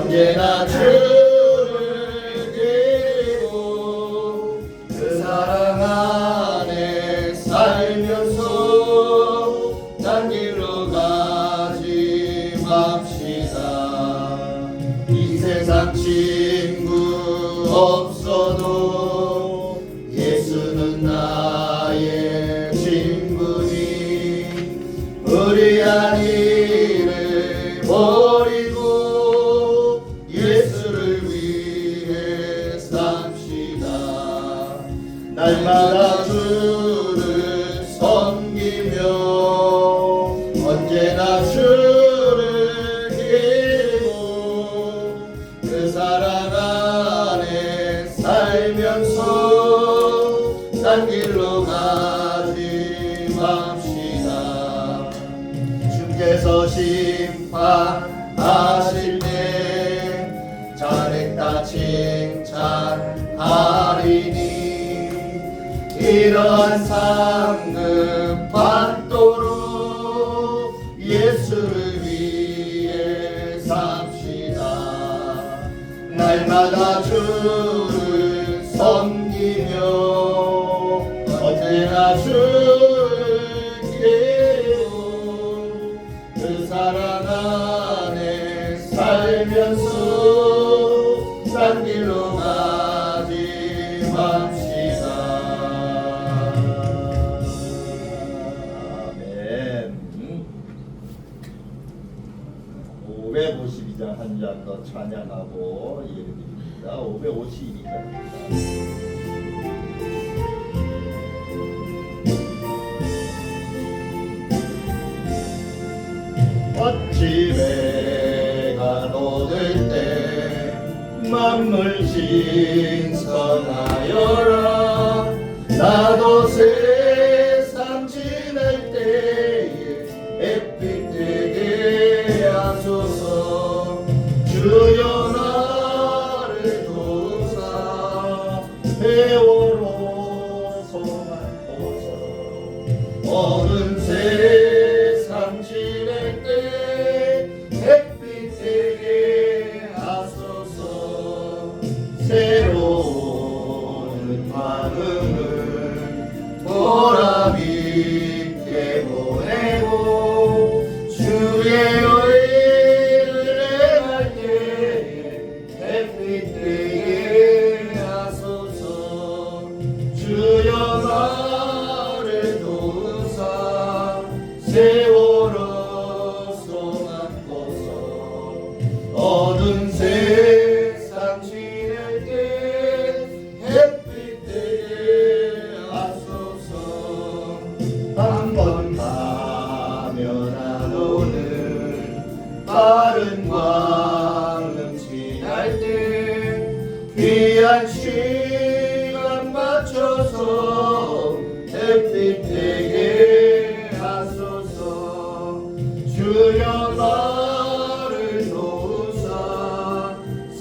언제나 주를 기리고 그 사랑 안에 살면서 딴 길로 가지 맙시다. 이 세상 친구 없어도 예수는 나의 친구니 우리 아이를 버리고 예수를 위해 삽시다. 날마다 주를 섬기며 언제나 주를 기리고 그 사랑 안에 살면서 딴 길로 가지 맙시다. 주께서 심판하실 때 잘했다 칭찬하리니 이러한 상급 받도록 예수를 위해 삽시다. 날마다 주를 섬기며 언제나 주를 기리고 그 사랑 안에 살면서 딴 길로 가지 맙시다. 아멘. 552장 한 장 더 찬양하고 예배드립니다. 552장입니다. 어찌배가 녹을 때 만물 신성하여라. 나도 세상 지낼 때에 햇빛 되게 하소서. 주여 나를 도우사 배워로 소망하소서. 어른 세상 지낼 때 햇빛 되게 하소서. 새로운 마음을 보람 있게 보내고 주의 의를 행할 때 햇빛 되게 하소서. 주여 나를 도우사 세월호 소망고서. 어두운 세상 지낼 때 햇빛 되게 하소서. 한 번 가면 안 오는 빠른 광음 지날 때 귀한 시간 맞춰서 햇빛 되게 하소서. 주여 나를 도우사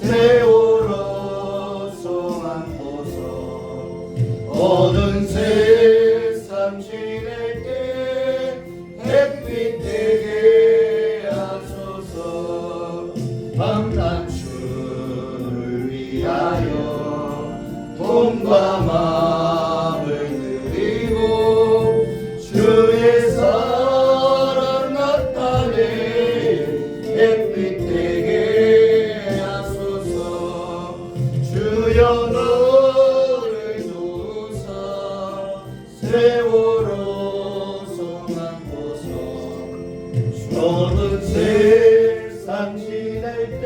세월호 소망고서. 어두운 세상 지낼 때 햇빛 되게 하소서. 밤낮 주를 위하여 몸과 마음을 드리고 주의 사랑 나타내 햇빛 되게 하소서. 주여 너를 도우사 세월호 소망고서. 어두운 세상 지낼 때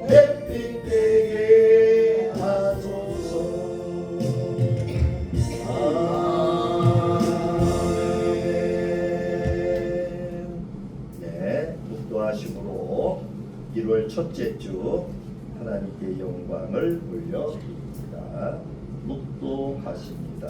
햇빛 되게 하소서. 네, 묵도하심으로 1월 첫째 주 하나님께 영광을 올려드립니다. 묵도하십니다.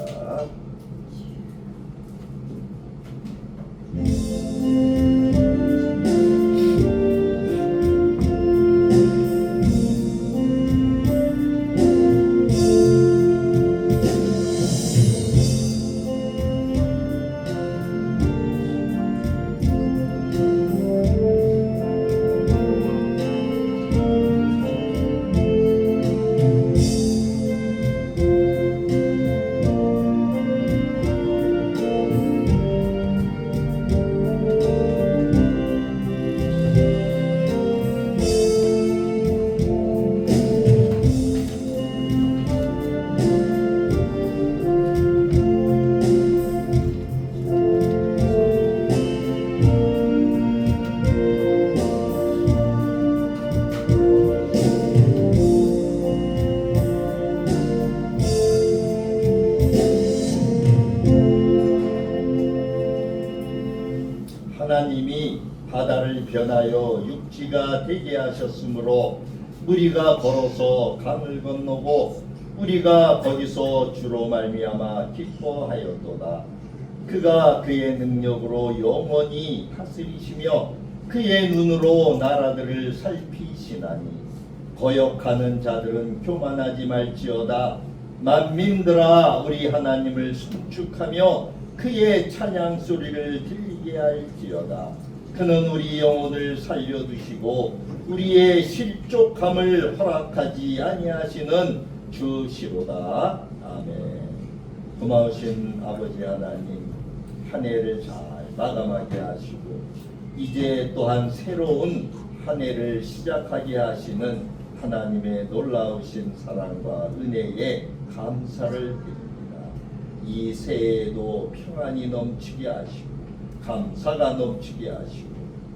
변하여 육지가 되게 하셨으므로 우리가 걸어서 강을 건너고 우리가 거기서 주로 말미암아 기뻐하였도다. 그가 그의 능력으로 영원히 다스리시며 그의 눈으로 나라들을 살피시나니 거역하는 자들은 교만하지 말지어다. 만민들아 우리 하나님을 송축하며 그의 찬양 소리를 들리게 할지어다. 그는 우리 영혼을 살려두시고 우리의 실족함을 허락하지 아니하시는 주시로다. 아멘. 고마우신 아버지 하나님, 한 해를 잘 마감하게 하시고 이제 또한 새로운 한 해를 시작하게 하시는 하나님의 놀라우신 사랑과 은혜에 감사를 드립니다. 이 새해에도 평안이 넘치게 하시고 감사가 넘치게 하시고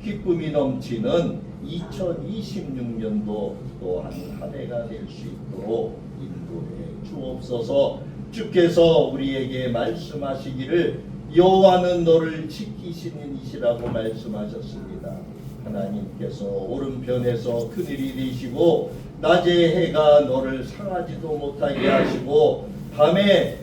기쁨이 넘치는 2026년도 또한 한 해가 될 수 있도록 인도해 주옵소서. 주께서 우리에게 말씀하시기를 여호와는 너를 지키시는 이시라고 말씀하셨습니다. 하나님께서 오른편에서 그늘이 되시고 낮에 해가 너를 상하지도 못하게 하시고 밤에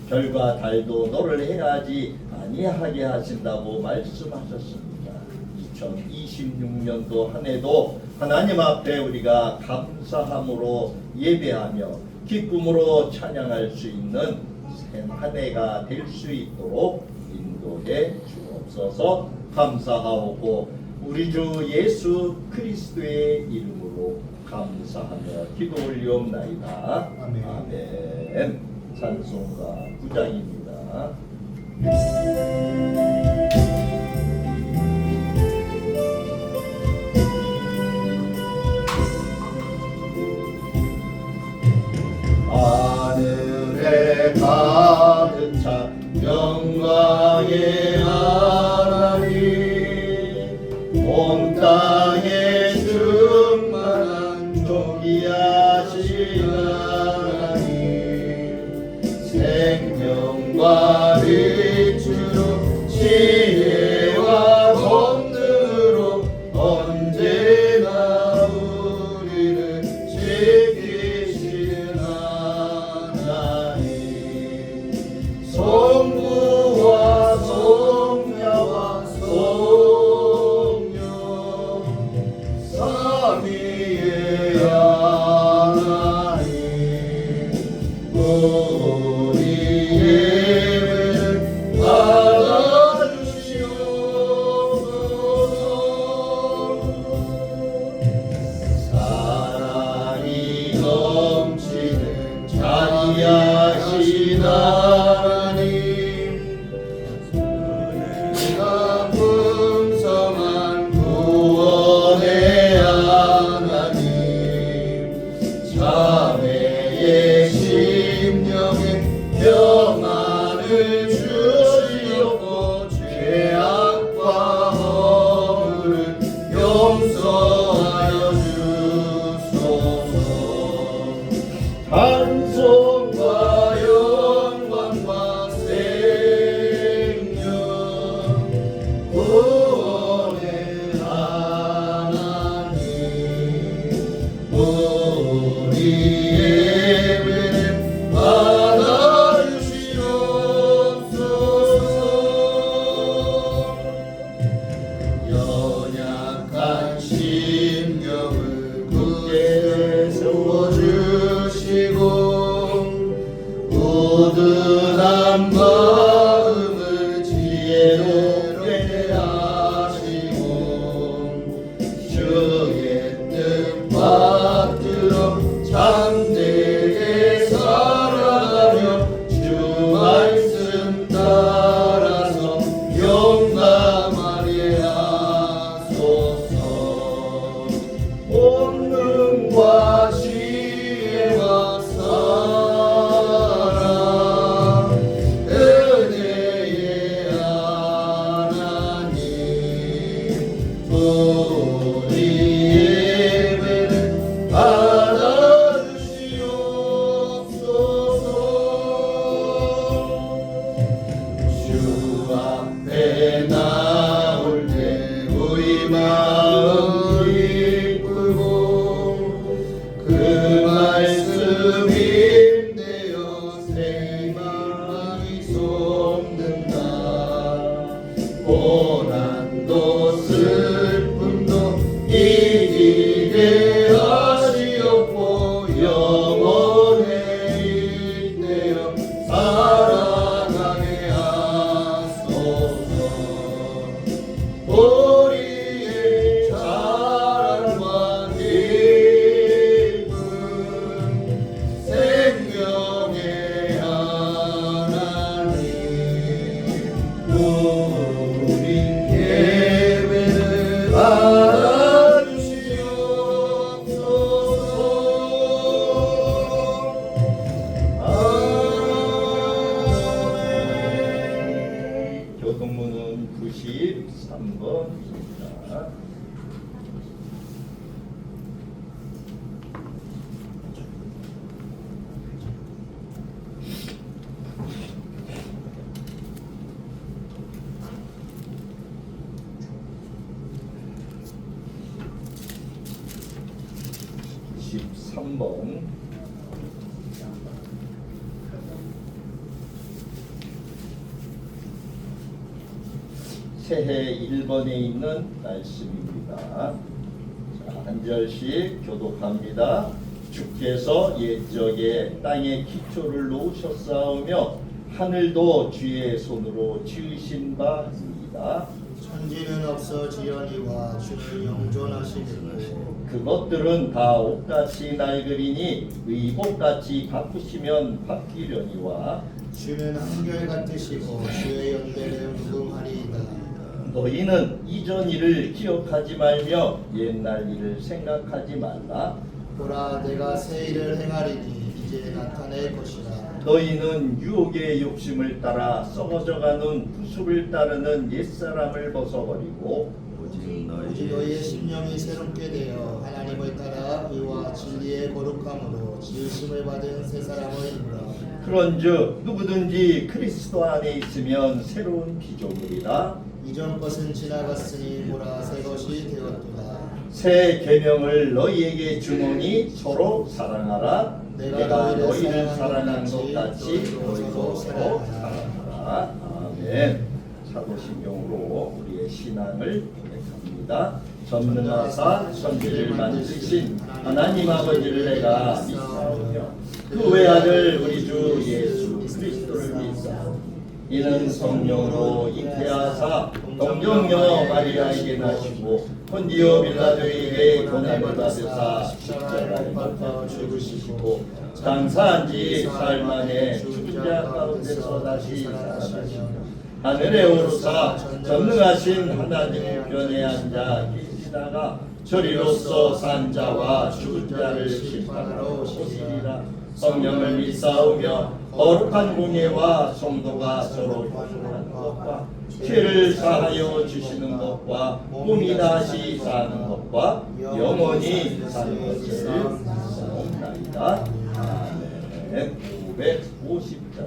별과 달도 너를 해하지 아니하게 하신다고 말씀하셨습니다. 2026년도 한 해도 하나님 앞에 우리가 감사함으로 예배하며 기쁨으로 찬양할 수 있는 한 해가 될 수 있도록 인도해 주옵소서. 감사하오고 우리 주 예수 그리스도의 이름으로 감사하며 기도 올리옵나이다. 아멘. 아멘. 찬송가 9장입니다. 하늘에 가득 찬 영광의 하나님, 온 땅에 충만한 존귀하신 하나님, 생명과 빛으로 지혜와 권능으로 언제나 우리를 지키시는 하나님, 성부와 성자와 성령 삼위의 하나님, 우리 예배를 받아주시옵소서. 사랑이 넘치는 자비하신 하나님, 은혜가 풍성한 구원의 하나님, 자매의 심령에 평안을 주시옵고 죄악과 허물을 용서하여 주소서. 찬송과 영광과 생명 구원의 하나님, 우리 예배를 받아주시옵소서. 연약한 심령을 굳게 세워주시고 우둔한 마음을 지혜롭게 하시고 주의 뜻 받들어 참되게 살아가며 주 말씀 따라서 용감하게 하소서. 본능과 지혜와 사랑 은혜의 하나님, 우리 예배를 받아주시옵소서. 주 앞에 나올 때 마음 기쁘고 그 말씀 힘내어 생명이 솟는다. 고난도 슬픔도 이기게 하시옵고 영원에 있내어 살아가게 하소서. 우리의 자랑과 기쁨 생명의 하나님, 우리 예배를 받으시옵소서. 아멘. 교동문은 93번입니다. 새해 1번에 있는 말씀입니다. 자, 한 절씩 교독합니다. 주께서 옛적에 땅에 기초를 놓으셨사오며 하늘도 주의 손으로 지으신 바입니다. 천지는 없어지려니와 주는 영존하시니고 그것들은 다 옷같이 낡으리니 의복같이 바꾸시면 바뀌려니와 주는 한결같으시고 주의 연대를 무궁하리이다. 너희는 이전 일을 기억하지 말며 옛날 일을 생각하지 말라. 보라 내가 새 일을 행하리니 이제 나타낼 것이라. 너희는 유혹의 욕심을 따라 썩어져가는 구습을 따르는 옛사람을 벗어버리고 오직 너희의 심령이 새롭게 되어 하나님을 따라 의와 진리의 거룩함으로 지으심을 받은 새 사람을 입으라. 그런즉 누구든지 그리스도 안에 있으면 새로운 피조물이라. 이전 것은 지나갔으니 보라 새 것이 되었도다. 새 계명을 너희에게 주노니 서로 사랑하라. 내가 너희를 사랑한 것 같이 너희도 서로 사랑하라. 아멘. 사도신경으로 우리의 신앙을 고백합니다. 전능하사 천지를 만드신 하나님 아버지를 내가 믿사오며 그 외아들 우리 주 예수 그리스도를 믿사오며 이는 성령으로 잉태하사 동정녀 마리아에게 나시고 본디오 빌라도에게 고난을 받으사 십자가에 못 박혀 죽으시고 장사한 지 사흘 만에 죽은 자 가운데서 다시 살아나시며 하늘에 오르사 전능하신 하나님 우편에 앉아 계시다가 저리로서 산 자와 죽은 자를 심판하러 오시리라. 성령을 믿사오며 거룩한 공예와 성도가 서로 교통하는 것과 죄를 사하여 주시는 것과 몸이 다시 사는 것과 영원히 사는 것을 믿사옵나이다. 아멘. 550장.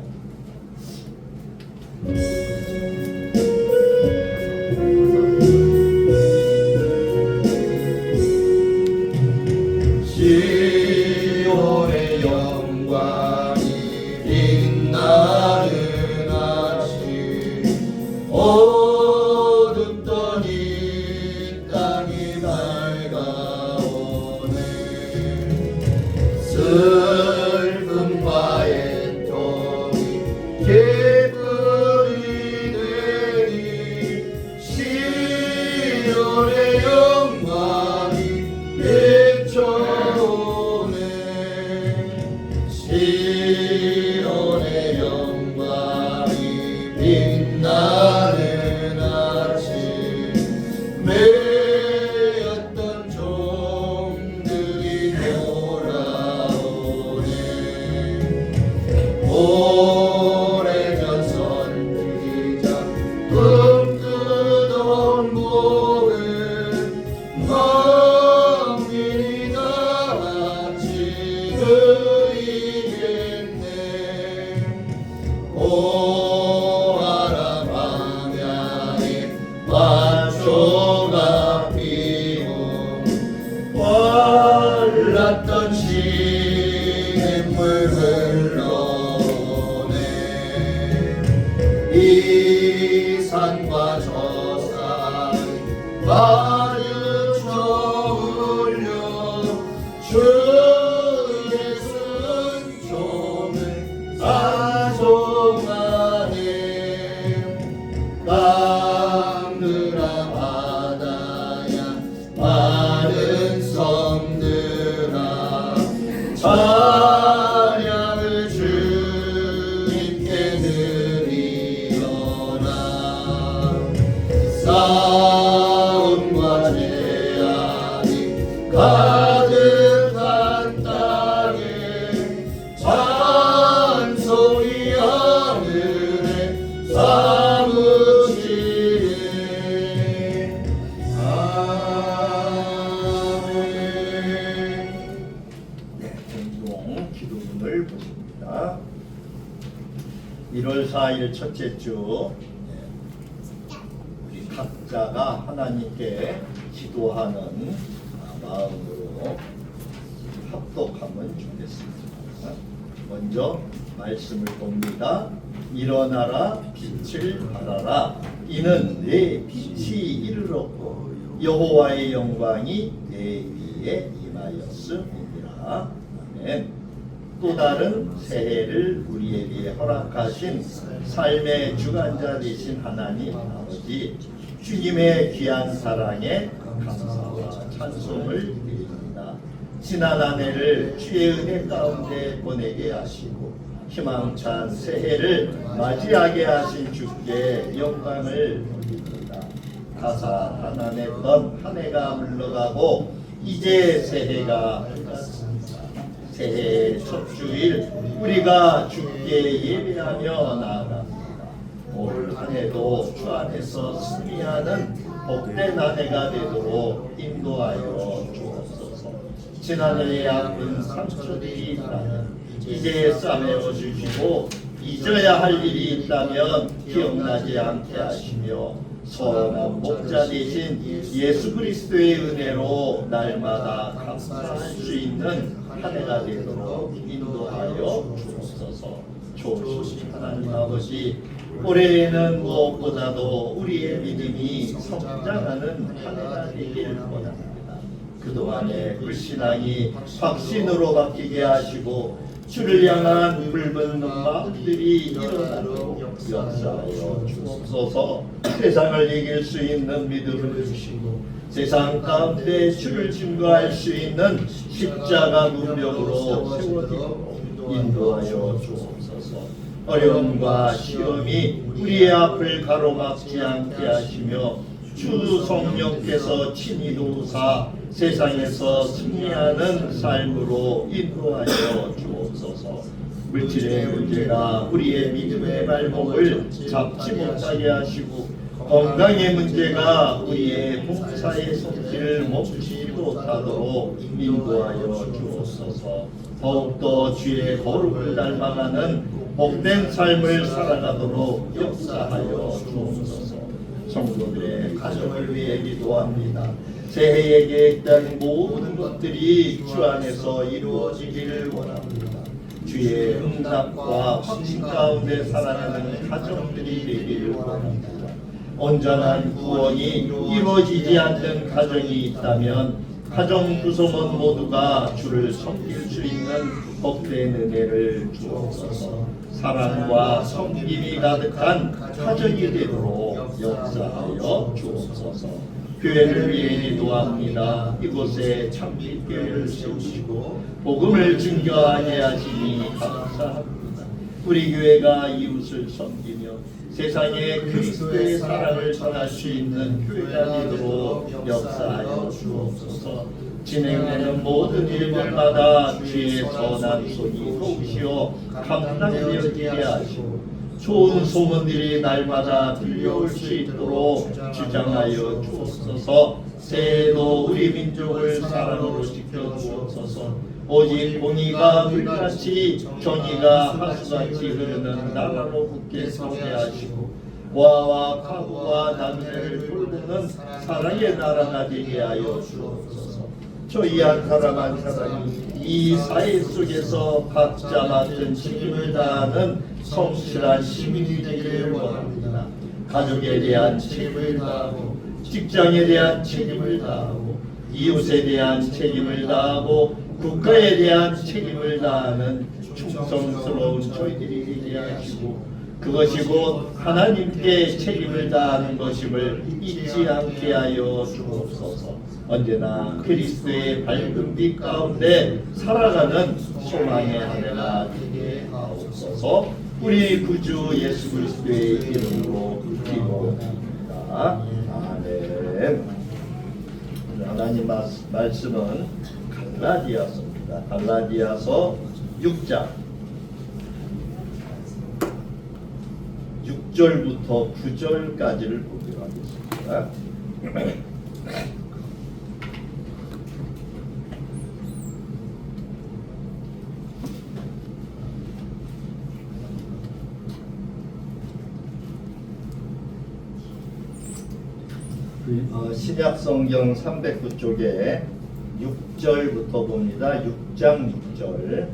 시온의 영광이 빛나는 아침 어둡던 이 땅이 밝아오네. 슬픔과 애통이 개불이 하나님 가득한 땅에 찬송이 하늘에 사무치네. 아멘. 네, 공동 기도문을 보십니다. 1월 4일 첫째 주, 우리 각자가 하나님께 기도하는 마음으로 합독하면 좋겠습니다. 먼저 말씀을 봅니다. 일어나라 빛을 발하라. 이는 내 빛이 이르렀고 여호와의 영광이 내 위에 임하였음이니라. 아멘. 또 다른 새해를 우리에게 허락하신 삶의 주관자 되신 하나님 아버지, 주님의 귀한 사랑에 감사와 찬송을 드립니다. 지난 한 해를 주의 은혜 가운데 보내게 하시고 희망찬 새해를 맞이하게 하신 주께 영광을 돌립니다. 가사난했던 한 해가 물러가고 이제 새해가 새해 첫 주일 우리가 주께 예배하며 나아갑니다. 올 한 해도 주 안에서 승리하는 복된 한 해가 되도록 인도하여 주옵소서. 지난해의 아픈 상처들이 있다면 이제 싸매어 주시고 잊어야 할 일이 있다면 기억나지 않게 하시며 선한 목자 되신 예수 그리스도의 은혜로 날마다 감사할 수 있는 한 해가 되도록 인도하여 주옵소서. 좋으신 하나님 아버지, 올해에는 무엇보다도 우리의 믿음이 성장하는 한 해가 되길 원합니다. 그동안의 불신앙이 확신으로 바뀌게 하시고 주를 향한 붉은 마음들이 일어나도록 역사하여 주옵소서. 세상을 이길 수 있는 믿음을 주시고 세상 가운데 주를 증거할 수 있는 십자가 문명으로 세워지도록 인도하여 주옵소서. 어려움과 시험이 우리의 앞을 가로막지 않게 하시며 주 성령께서 친히 도우사 세상에서 승리하는 삶으로 인도하여 주옵소서. 물질의 문제가 우리의 믿음의 발목을 잡지 못하게 하시고 건강의 문제가 우리의 봉사의 손길을 멈추지 못하도록 인도하여 주옵소서. 더욱더 주의 거룩을 닮아가는 복된 삶을 살아가도록 역사하여 주옵소서. 성도들의 가정을 위해 기도합니다. 새해에 계획된 모든 것들이 주 안에서 이루어지기를 원합니다. 주의 응답과 확신 가운데 살아가는 가정들이 되기를 원합니다. 온전한 구원이 이루어지지 않는 가정이 있다면 가정 구성원 모두가 주를 섬길 수 있는 복된 은혜를 주옵소서. 사랑과 섬김이 가득한 가정이 되도록 역사하여 주옵소서. 교회를 위해 기도합니다. 이곳에 참빛교회를 세우시고 복음을 증거하게 하시니 감사합니다. 우리 교회가 이웃을 섬기며 세상에 그리스도의 사랑을 전할 수 있는 교회가 되도록 역사하여 주옵소서. 진행되는 모든 일들마다 주의 선한 손이 도우시어 감당되어지게 하시고 좋은 소문들이 날마다 들려올 수 있도록 주장하여 주옵소서. 새해도 우리 민족을 사랑으로 지켜주옵소서. 오직 공의가 물같이 정의가 하수같이 흐르는 나라로 굳게 서게 하시고 보아와 가구와 남매를 돌보는 사랑의 나라가 되게 하여 주옵소서. 저희 한 사람 한 사람이 이 사회 속에서 각자 맡은 책임을 다하는 성실한 시민이 되기를 원합니다. 가족에 대한 책임을 다하고 직장에 대한 책임을 다하고 이웃에 대한 책임을 다하고 국가에 대한 책임을 다하는 충성스러운 저희들이 되게 하시고 그것이 곧 하나님께 책임을 다하는 것임을 잊지 않게 하여 주옵소서. 언제나 그리스도의 밝은 빛 가운데 살아가는 소망의 한 해가 되게 하옵소서. 우리 구주 예수 그리스도의 이름으로 기도합니다. 아멘. 하나님 말씀은 갈라디아서입니다. 갈라디아서 6장 6절부터 9절까지를 보기로 하겠습니다. 신약성경 309쪽에 6절부터 봅니다. 6장 6절.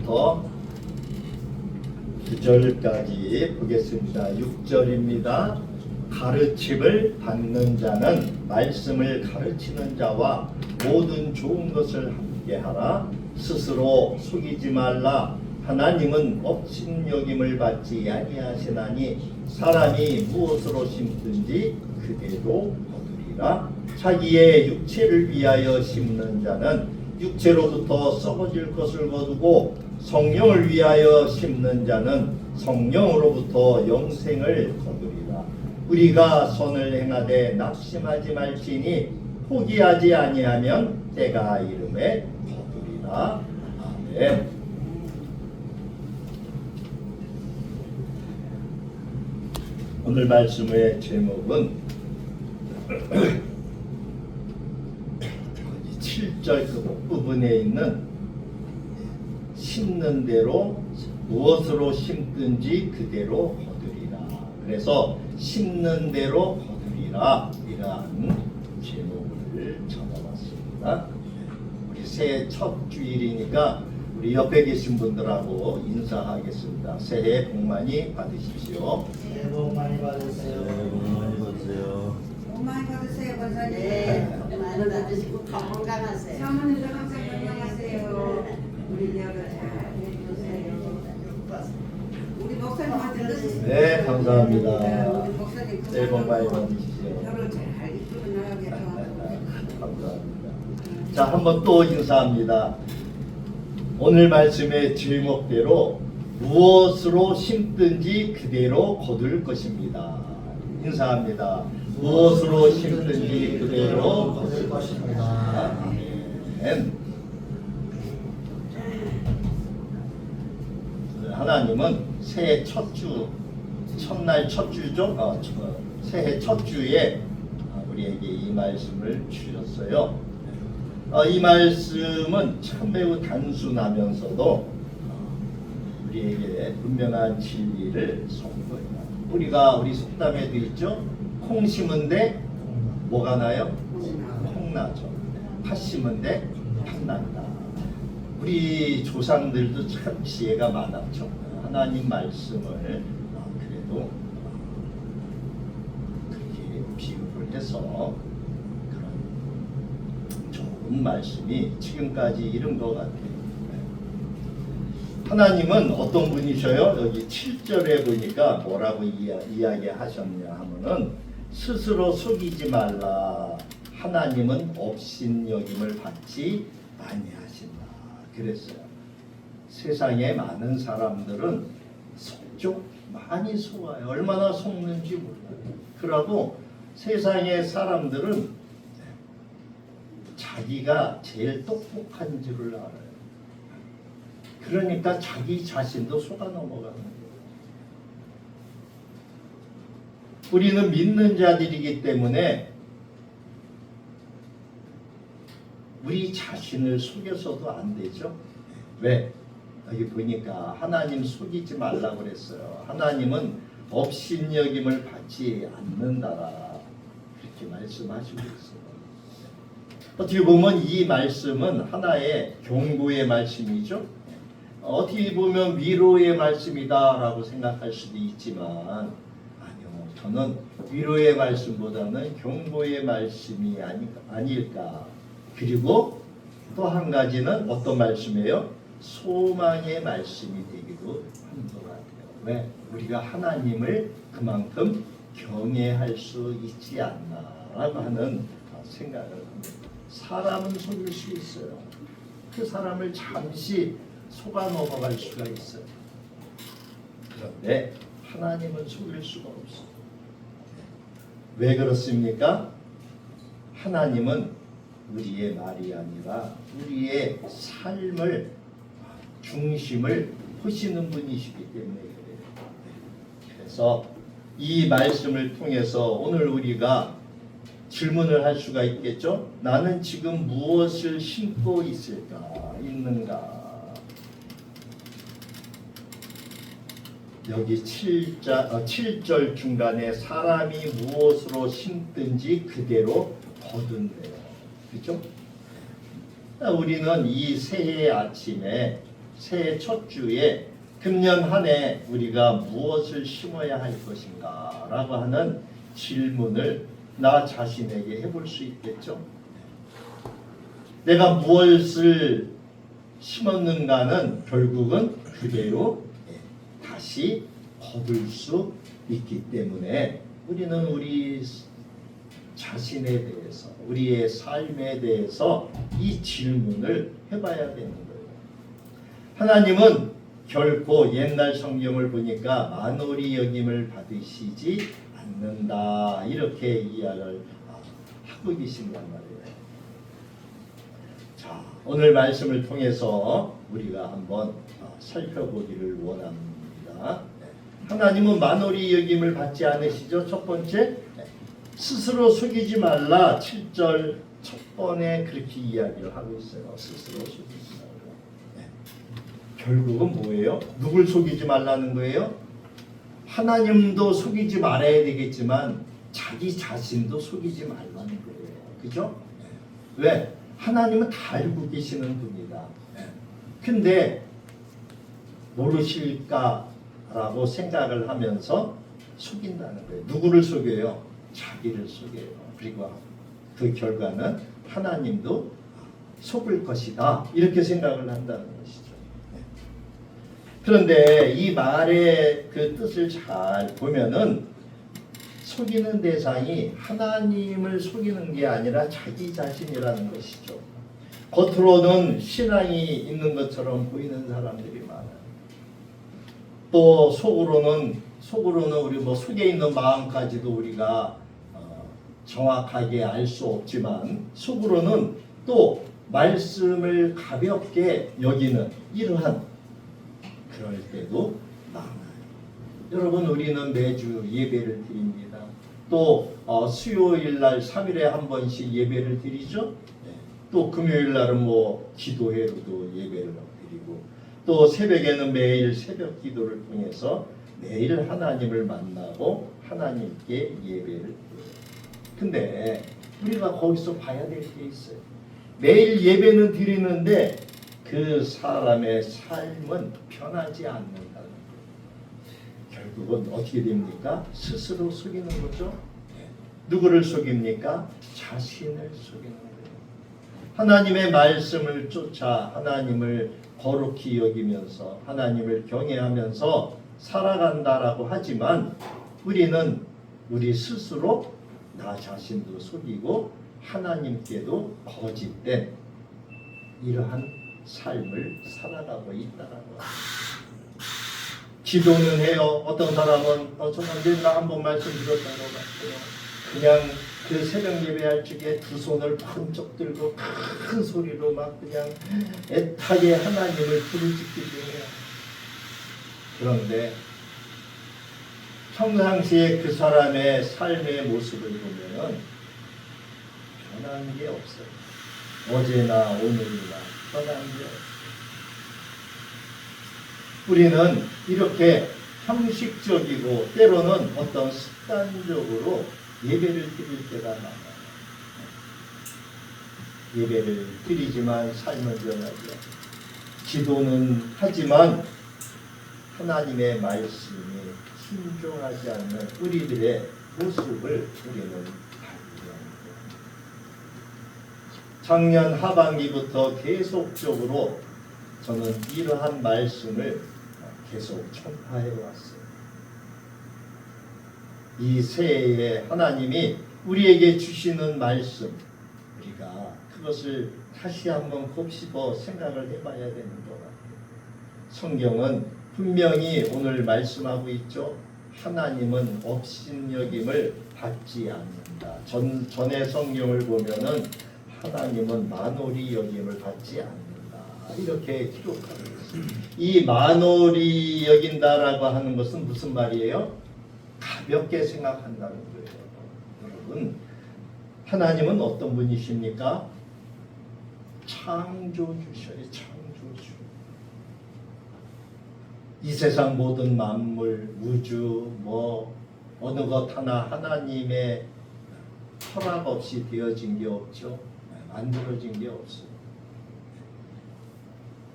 부터 9절까지 보겠습니다. 6절입니다. 가르침을 받는 자는 말씀을 가르치는 자와 모든 좋은 것을 함께하라. 스스로 속이지 말라. 하나님은 업신여김을 받지 아니하시나니 사람이 무엇으로 심든지 그대로 거두리라. 자기의 육체를 위하여 심는 자는 육체로부터 썩어질 것을 거두고 성령을 위하여 심는 자는 성령으로부터 영생을 거두리라. 우리가 선을 행하되 낙심하지 말지니 포기하지 아니하면 때가 이름에 거두리라. 아멘. 오늘 말씀의 제목은 7절 그 부분에 있는 심는 대로 무엇으로 심든지 그대로 거두리라. 그래서 심는 대로 거두리라 이러한 제목을 적어봤습니다. 우리 새해 첫 주일이니까 우리 옆에 계신 분들하고 인사하겠습니다. 새해 복 많이 받으십시오. 새해 복 많이 받으세요. 새해 복 많이 받으세요. 복 많이 받으세요, 권사님. 네. 많이 받으시고 건강하세요. 사모님도 항상 건강하세요. 우리 여가 잘 해주세요. 우리 목사님한테 넣으시죠. 네, 감사합니다. 우리 목사님 새해 복 많이 받으십시오. 저를 잘 이끌어 나가게 도와주세요. 감사합니다. 자, 한번 또 인사합니다. 오늘 말씀의 제목대로 무엇으로 심든지 그대로 거둘 것입니다. 인사합니다. 무엇으로 심든지 그대로 거둘 것입니다. 아멘. 하나님은 새해 첫 주, 첫날 첫 주죠? 새해 첫 주에 우리에게 이 말씀을 주셨어요. 이 말씀은 참 매우 단순하면서도 우리에게 분명한 진리를 선포해요. 우리 속담에도 있죠. 콩 심은데 뭐가 나요? 콩 나죠. 팥 심은데 팥 난다. 우리 조상들도 참 지혜가 많았죠. 하나님 말씀을 그래도 그렇게 비유를 해서 좋은 말씀이 지금까지 이른 것 같아요. 하나님은 어떤 분이셔요? 여기 7절에 보니까 뭐라고 이야기하셨냐 하면은 스스로 속이지 말라. 하나님은 업신여김을 받지 아니하신다. 그랬어요. 세상에 많은 사람들은 속죠. 많이 속아요. 얼마나 속는지 몰라요. 그러고 세상의 사람들은 자기가 제일 똑똑한 줄을 알아요. 그러니까 자기 자신도 속아 넘어가는 거예요. 우리는 믿는 자들이기 때문에 우리 자신을 속여서도 안 되죠. 왜? 여기 보니까 하나님 속이지 말라고 그랬어요. 하나님은 업신여김을 받지 않는다라 그렇게 말씀하시고 있어요. 어떻게 보면 이 말씀은 하나의 경고의 말씀이죠. 어떻게 보면 위로의 말씀이다라고 생각할 수도 있지만 아니요, 저는 위로의 말씀보다는 경고의 말씀이 아닐까. 그리고 또 한 가지는 어떤 말씀이에요? 소망의 말씀이 되기도 하는 것 같아요. 왜? 우리가 하나님을 그만큼 경외할 수 있지 않나라고 하는 생각을 합니다. 사람은 속일 수 있어요. 그 사람을 잠시 속아 넘어갈 수가 있어요. 그런데 하나님은 속일 수가 없어요. 왜 그렇습니까? 하나님은 우리의 말이 아니라 우리의 삶을 중심을 보시는 분이시기 때문에 그래요. 그래서 이 말씀을 통해서 오늘 우리가 질문을 할 수가 있겠죠? 나는 지금 무엇을 심고 있는가? 여기 7절 중간에 사람이 무엇으로 심든지 그대로 거둔대요. 그렇죠? 우리는 이 새해 아침에 새해 첫 주에 금년 한 해 우리가 무엇을 심어야 할 것인가 라고 하는 질문을 나 자신에게 해볼 수 있겠죠. 내가 무엇을 심었는가는 결국은 그대로 다시 거둘 수 있기 때문에 우리는 우리 자신에 대해서 우리의 삶에 대해서 이 질문을 해봐야 되는 거예요. 하나님은 결코 옛날 성경을 보니까 만홀히 여김을 받으시지 않는다 이렇게 이야기를 하고 계신단 말이에요. 자, 오늘 말씀을 통해서 우리가 한번 살펴보기를 원합니다. 하나님은 만홀히 여김을 받지 않으시죠. 첫 번째, 스스로 속이지 말라. 7절 첫 번에 그렇게 이야기를 하고 있어요. 스스로 속이지 말라. 결국은 뭐예요? 누굴 속이지 말라는 거예요? 하나님도 속이지 말아야 되겠지만 자기 자신도 속이지 말라는 거예요. 그죠? 왜? 하나님은 다 알고 계시는 분이다. 근데 모르실까라고 생각을 하면서 속인다는 거예요. 누구를 속여요? 자기를 속여요. 그리고 그 결과는 하나님도 속을 것이다. 이렇게 생각을 한다는 것이죠. 그런데 이 말의 그 뜻을 잘 보면은 속이는 대상이 하나님을 속이는 게 아니라 자기 자신이라는 것이죠. 겉으로는 신앙이 있는 것처럼 보이는 사람들이 많아요. 또 속으로는 우리 속에 있는 마음까지도 우리가 정확하게 알 수 없지만 속으로는 또 말씀을 가볍게 여기는 이러한 그럴 때도 많아요. 여러분 우리는 매주 예배를 드립니다. 또 수요일 날 3일에 한 번씩 예배를 드리죠. 또 금요일 날은 기도회로도 예배를 드리고 또 새벽에는 매일 새벽 기도를 통해서 매일 하나님을 만나고 하나님께 예배를 드려요. 근데 우리가 거기서 봐야 될 게 있어요. 매일 예배는 드리는데 그 사람의 삶은 변하지 않는다는 거예요. 결국은 어떻게 됩니까? 스스로 속이는 거죠. 누구를 속입니까? 자신을 속이는 거예요. 하나님의 말씀을 쫓아 하나님을 거룩히 여기면서 하나님을 경외하면서 살아간다라고 하지만 우리는 우리 스스로 나 자신도 속이고 하나님께도 거짓된 이러한 삶을 살아가고 있다는 거예요. 기도는 해요. 어떤 사람은 언젠가 한번 말씀드렸던 것 같아요. 그냥 그 새벽 예배할 적에 두 손을 번쩍 들고 큰 소리로 막 그냥 애타게 하나님을 부르짖기도 해요. 그런데 평상시에 그 사람의 삶의 모습을 보면 변한 게 없어요. 어제나 오늘이나 변한 게 없어요. 우리는 이렇게 형식적이고 때로는 어떤 습관적으로 예배를 드릴 때가 많아요. 예배를 드리지만 삶은 변하지 않아요. 기도는 하지만 하나님의 말씀에 순종하지 않는 우리들의 모습을 우리는 발견합니다. 작년 하반기부터 계속적으로 저는 이러한 말씀을 계속 전파해 왔어요. 이 새해에 하나님이 우리에게 주시는 말씀, 우리가 그것을 다시 한번 곱씹어 생각을 해봐야 되는 것 같아요. 성경은 분명히 오늘 말씀하고 있죠. 하나님은 업신여김을 받지 않는다. 전의 성경을 보면은 하나님은 만홀히 여김을 받지 않는다. 이렇게 기록하고 있습니다. 이 만홀히 여긴다라고 하는 것은 무슨 말이에요? 가볍게 생각한다는 거예요. 여러분, 하나님은 어떤 분이십니까? 창조주셔요. 창조주. 이 세상 모든 만물, 우주, 어느 것 하나 하나님의 허락 없이 되어진 게 없죠. 만들어진 게 없어요.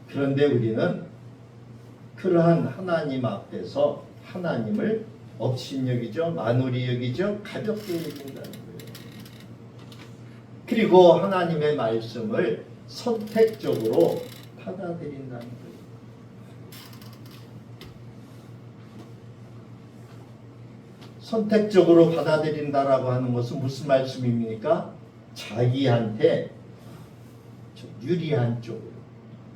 그런데 우리는 그러한 하나님 앞에서 하나님을 업신여기죠, 만홀히 여기죠, 가볍게 여긴다는 거예요. 그리고 하나님의 말씀을 선택적으로 받아들인다는 거예요. 선택적으로 받아들인다라고 하는 것은 무슨 말씀입니까? 자기한테 유리한 쪽으로,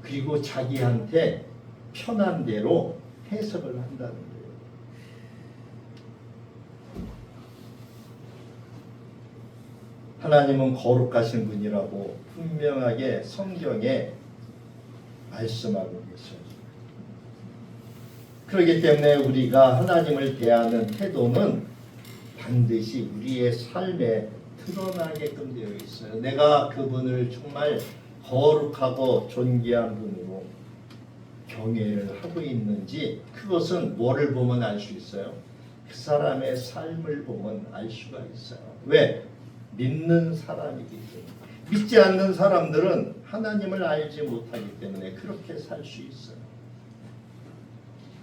그리고 자기한테 편한 대로 해석을 한다는 거예요. 하나님은 거룩하신 분이라고 분명하게 성경에 말씀하고 계셔요. 그렇기 때문에 우리가 하나님을 대하는 태도는 반드시 우리의 삶에 드러나게끔 되어 있어요. 내가 그분을 정말 거룩하고 존귀한 분으로 경외를 하고 있는지, 그것은 뭐를 보면 알 수 있어요? 그 사람의 삶을 보면 알 수가 있어요. 왜? 믿는 사람이기 때문에. 믿지 않는 사람들은 하나님을 알지 못하기 때문에 그렇게 살 수 있어요.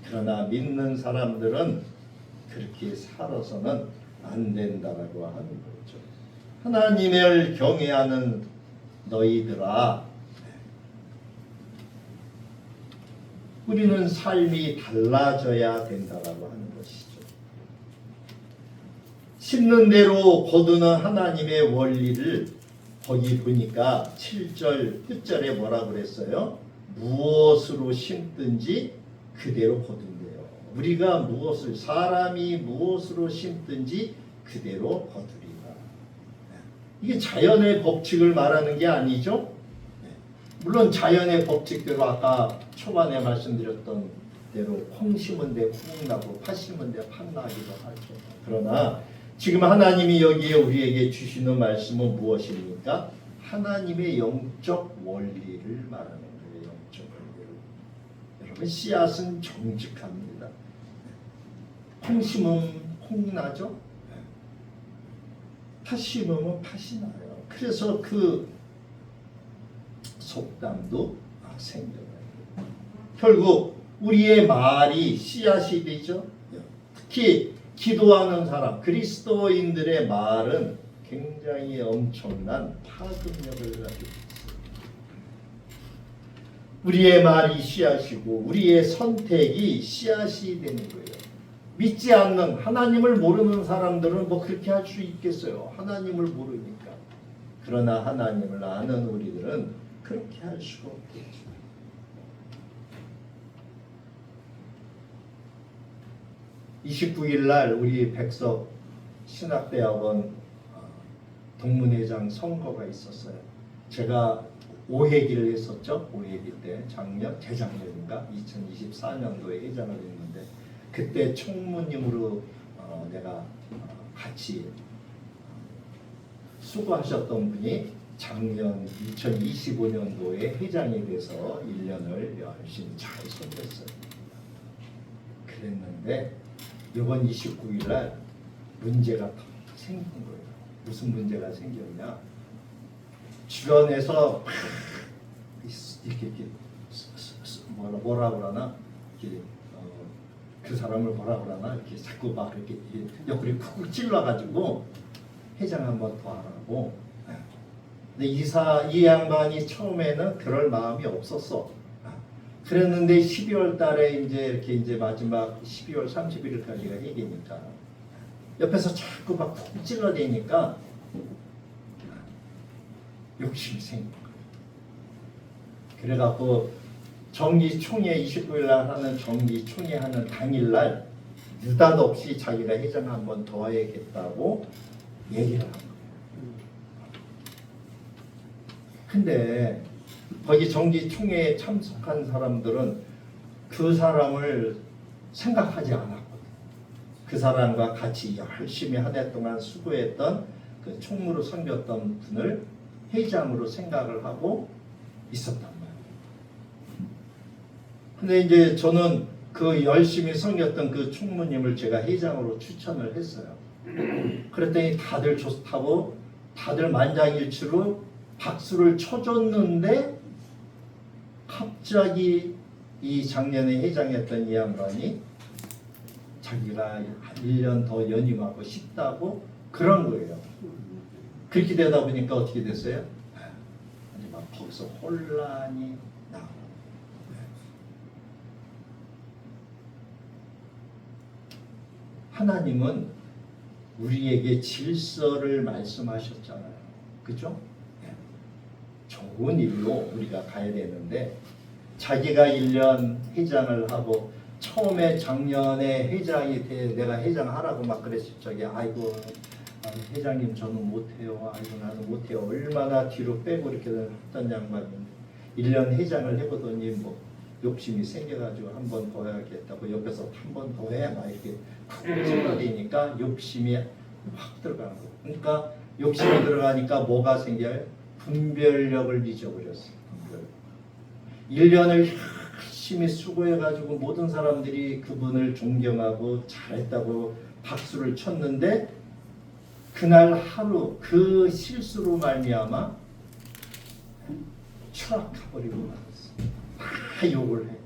그러나 믿는 사람들은 그렇게 살아서는 안 된다라고 하는 거죠. 하나님을 경외하는 너희들아, 우리는 삶이 달라져야 된다라고 하는 것이죠. 심는 대로 거두는 하나님의 원리를 거기 보니까 7절 끝절에 뭐라고 그랬어요? 무엇으로 심든지 그대로 거둔대요. 우리가 무엇을, 사람이 무엇으로 심든지 그대로 거두리라. 이게 자연의 법칙을 말하는 게 아니죠. 물론 자연의 법칙대로 아까 초반에 말씀드렸던 대로 콩 심은 데 콩 나고 팥 심은 데 팥 나기도 하죠. 그러나 지금 하나님이 여기에 우리에게 주시는 말씀은 무엇입니까? 하나님의 영적 원리를 말하는 거예요. 영적 원리를. 여러분, 씨앗은 정직합니다. 콩 심으면 콩 나죠? 팥 심으면 팥이 나요. 그래서 그 속담도 생겨나요. 결국 우리의 말이 씨앗이 되죠. 특히 기도하는 사람, 그리스도인들의 말은 굉장히 엄청난 파급력을 가지고 있습니다. 우리의 말이 씨앗이고 우리의 선택이 씨앗이 되는 거예요. 믿지 않는, 하나님을 모르는 사람들은 뭐 그렇게 할 수 있겠어요. 하나님을 모르니까. 그러나 하나님을 아는 우리들은 그렇게 할 수가 없겠죠. (29일) 날 우리 백석 신학대학원 동문회장 선거가 있었어요. 제가 5회기를 했었죠. 5회기 때 재작년인가 2024년도에 회장을 했는데, 그때 총무님으로 내가 같이 수고하셨던 분이 작년 2025년도에 회장이 돼서 1년을 열심히 잘 섬겼어요. 그랬는데 이번 29일 날 문제가 생긴 거예요. 무슨 문제가 생겼냐? 주변에서 이렇게 뭐라 그러나, 이렇게 그 사람을 뭐라 그러나, 이렇게 자꾸 막 이렇게 옆구리 쿡쿡 찔러가지고 회장 한번 더 하라고. 근데 이 양반이 처음에는 그럴 마음이 없었어. 그랬는데 12월 달에 이제 이렇게 이제 마지막 12월 31일까지가 얘기니까 옆에서 자꾸 막 푹 찔러대니까 욕심이 생긴 거예요. 그래갖고 정기총회 29일 날 하는 정기총회 하는 당일날 느닷없이 자기가 회장 한 번 더 해야겠다고 얘기를 한 거예요. 근데 거기 정기총회에 참석한 사람들은 그 사람을 생각하지 않았거든. 그 사람과 같이 열심히 한 해 동안 수고했던 그 총무로 섬겼던 분을 회장으로 생각을 하고 있었단 말이에요. 근데 이제 저는 그 열심히 섬겼던 그 총무님을 제가 회장으로 추천을 했어요. 그랬더니 다들 좋다고 다들 만장일치로 박수를 쳐줬는데 갑자기 이 작년에 회장했던 이 양반이 자기가 1년 더 연임하고 싶다고 그런 거예요. 그렇게 되다 보니까 어떻게 됐어요? 아니 막 거기서 혼란이 나고 하나님은 우리에게 질서를 말씀하셨잖아요. 그죠? 좋은 일로 우리가 가야 되는데 자기가 1년 회장을 하고 처음에 작년에 회장이 돼 내가 회장하라고 막 그랬을 적에 아이고 회장님 저는 못해요. 아이고 나는 못해요. 얼마나 뒤로 빼고 이렇게 했던 양반인데 1년 회장을 해보더니 뭐 욕심이 생겨가지고 한 번 더 해야겠다고 옆에서 한 번 더 해 막 이렇게 푹 찔러대니까 욕심이 확 들어가는 거예요. 그러니까 욕심이 들어가니까 뭐가 생겨요? 분별력을 잊어버렸어요. 1년을 열심히 수고해가지고 모든 사람들이 그분을 존경하고 잘했다고 박수를 쳤는데 그날 하루 그 실수로 말미암아 추락해버리고 말았어요. 다 욕을 해.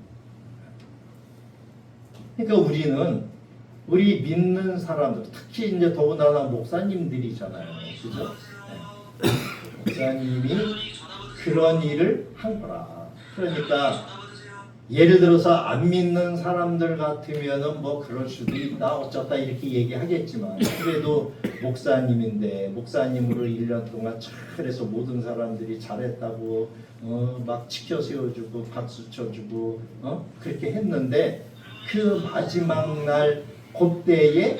그러니까 우리 믿는 사람들, 특히 이제 더군다나 목사님들이잖아요. 그죠? 네. 목사님이 그런 일을 한 거라. 그러니까 예를 들어서 안 믿는 사람들 같으면은 뭐 그럴 수도 있다 어쩌다 이렇게 얘기하겠지만 그래도 목사님인데 목사님으로 1년 동안 잘해서 모든 사람들이 잘했다고 막 지켜 세워주고 박수 쳐주고 그렇게 했는데 그 마지막 날 그때에